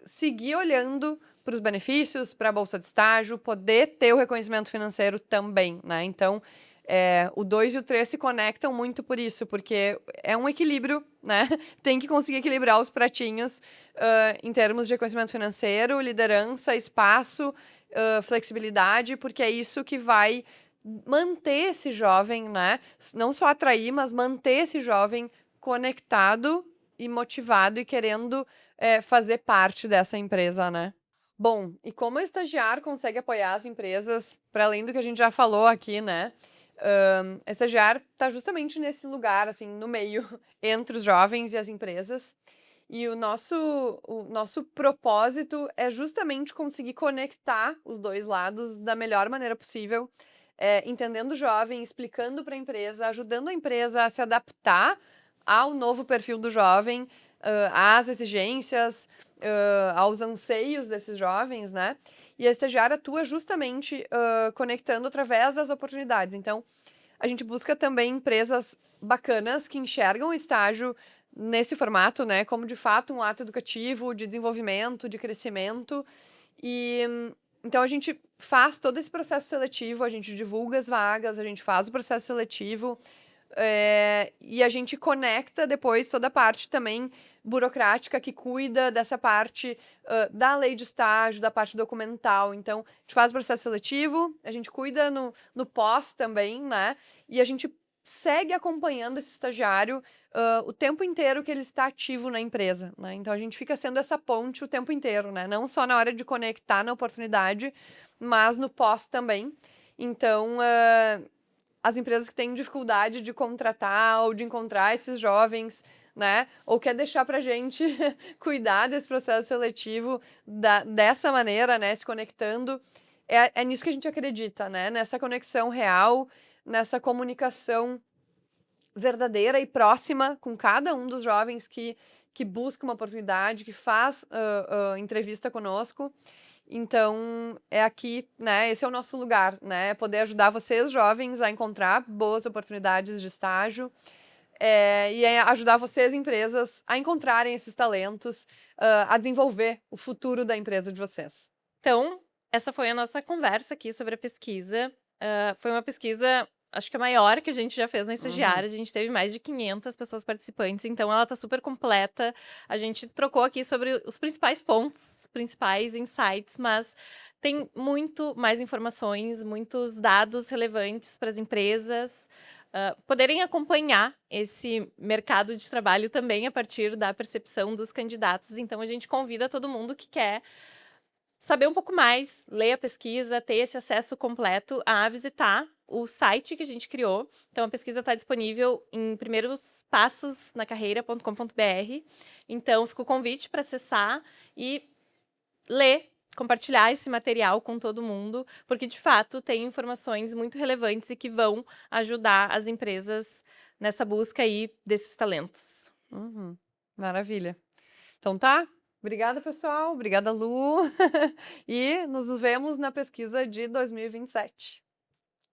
seguir olhando para os benefícios, para a bolsa de estágio, poder ter o reconhecimento financeiro também, né? Então, o 2 e o 3 se conectam muito por isso, porque é um equilíbrio, né? Tem que conseguir equilibrar os pratinhos em termos de reconhecimento financeiro, liderança, espaço, flexibilidade, porque é isso que vai manter esse jovem, né? Não só atrair, mas manter esse jovem conectado e motivado e querendo fazer parte dessa empresa, né? Bom, e como o estagiário consegue apoiar as empresas, para além do que a gente já falou aqui, né? A estagiário está justamente nesse lugar, assim, no meio, entre os jovens e as empresas. E o nosso propósito é justamente conseguir conectar os dois lados da melhor maneira possível, entendendo o jovem, explicando para a empresa, ajudando a empresa a se adaptar ao novo perfil do jovem, às exigências, aos anseios desses jovens, né? E a estagiária atua justamente conectando através das oportunidades. Então, a gente busca também empresas bacanas que enxergam o estágio nesse formato, né, como de fato um ato educativo, de desenvolvimento, de crescimento. E então a gente faz todo esse processo seletivo, a gente divulga as vagas, a gente faz o processo seletivo, e a gente conecta depois toda a parte também burocrática que cuida dessa parte da lei de estágio, da parte documental. Então, a gente faz o processo seletivo, a gente cuida no pós também, né? E a gente segue acompanhando esse estagiário o tempo inteiro que ele está ativo na empresa, né? Então, a gente fica sendo essa ponte o tempo inteiro, né? Não só na hora de conectar na oportunidade, mas no pós também. Então, as empresas que têm dificuldade de contratar ou de encontrar esses jovens, né? Ou quer deixar pra gente cuidar desse processo seletivo dessa maneira, né? Se conectando. É nisso que a gente acredita, né? Nessa conexão real, nessa comunicação verdadeira e próxima com cada um dos jovens que busca uma oportunidade, que faz entrevista conosco. Então, é aqui, né, esse é o nosso lugar, né, poder ajudar vocês, jovens, a encontrar boas oportunidades de estágio, e ajudar vocês, empresas, a encontrarem esses talentos, a desenvolver o futuro da empresa de vocês. Então, essa foi a nossa conversa aqui sobre a pesquisa. Foi uma pesquisa, acho que a maior que a gente já fez na estagiária. A gente teve mais de 500 pessoas participantes, então ela tá super completa. A gente trocou aqui sobre os principais pontos, os principais insights, mas tem muito mais informações, muitos dados relevantes para as empresas poderem acompanhar esse mercado de trabalho também a partir da percepção dos candidatos. Então, a gente convida todo mundo que quer saber um pouco mais, ler a pesquisa, ter esse acesso completo, a visitar o site que a gente criou. Então, a pesquisa está disponível em primeirospasosnacarreira.com.br. Então, fica o convite para acessar e ler, compartilhar esse material com todo mundo, porque, de fato, tem informações muito relevantes e que vão ajudar as empresas nessa busca aí desses talentos. Uhum. Maravilha. Então tá. Obrigada, pessoal. Obrigada, Lu. E nos vemos na pesquisa de 2027.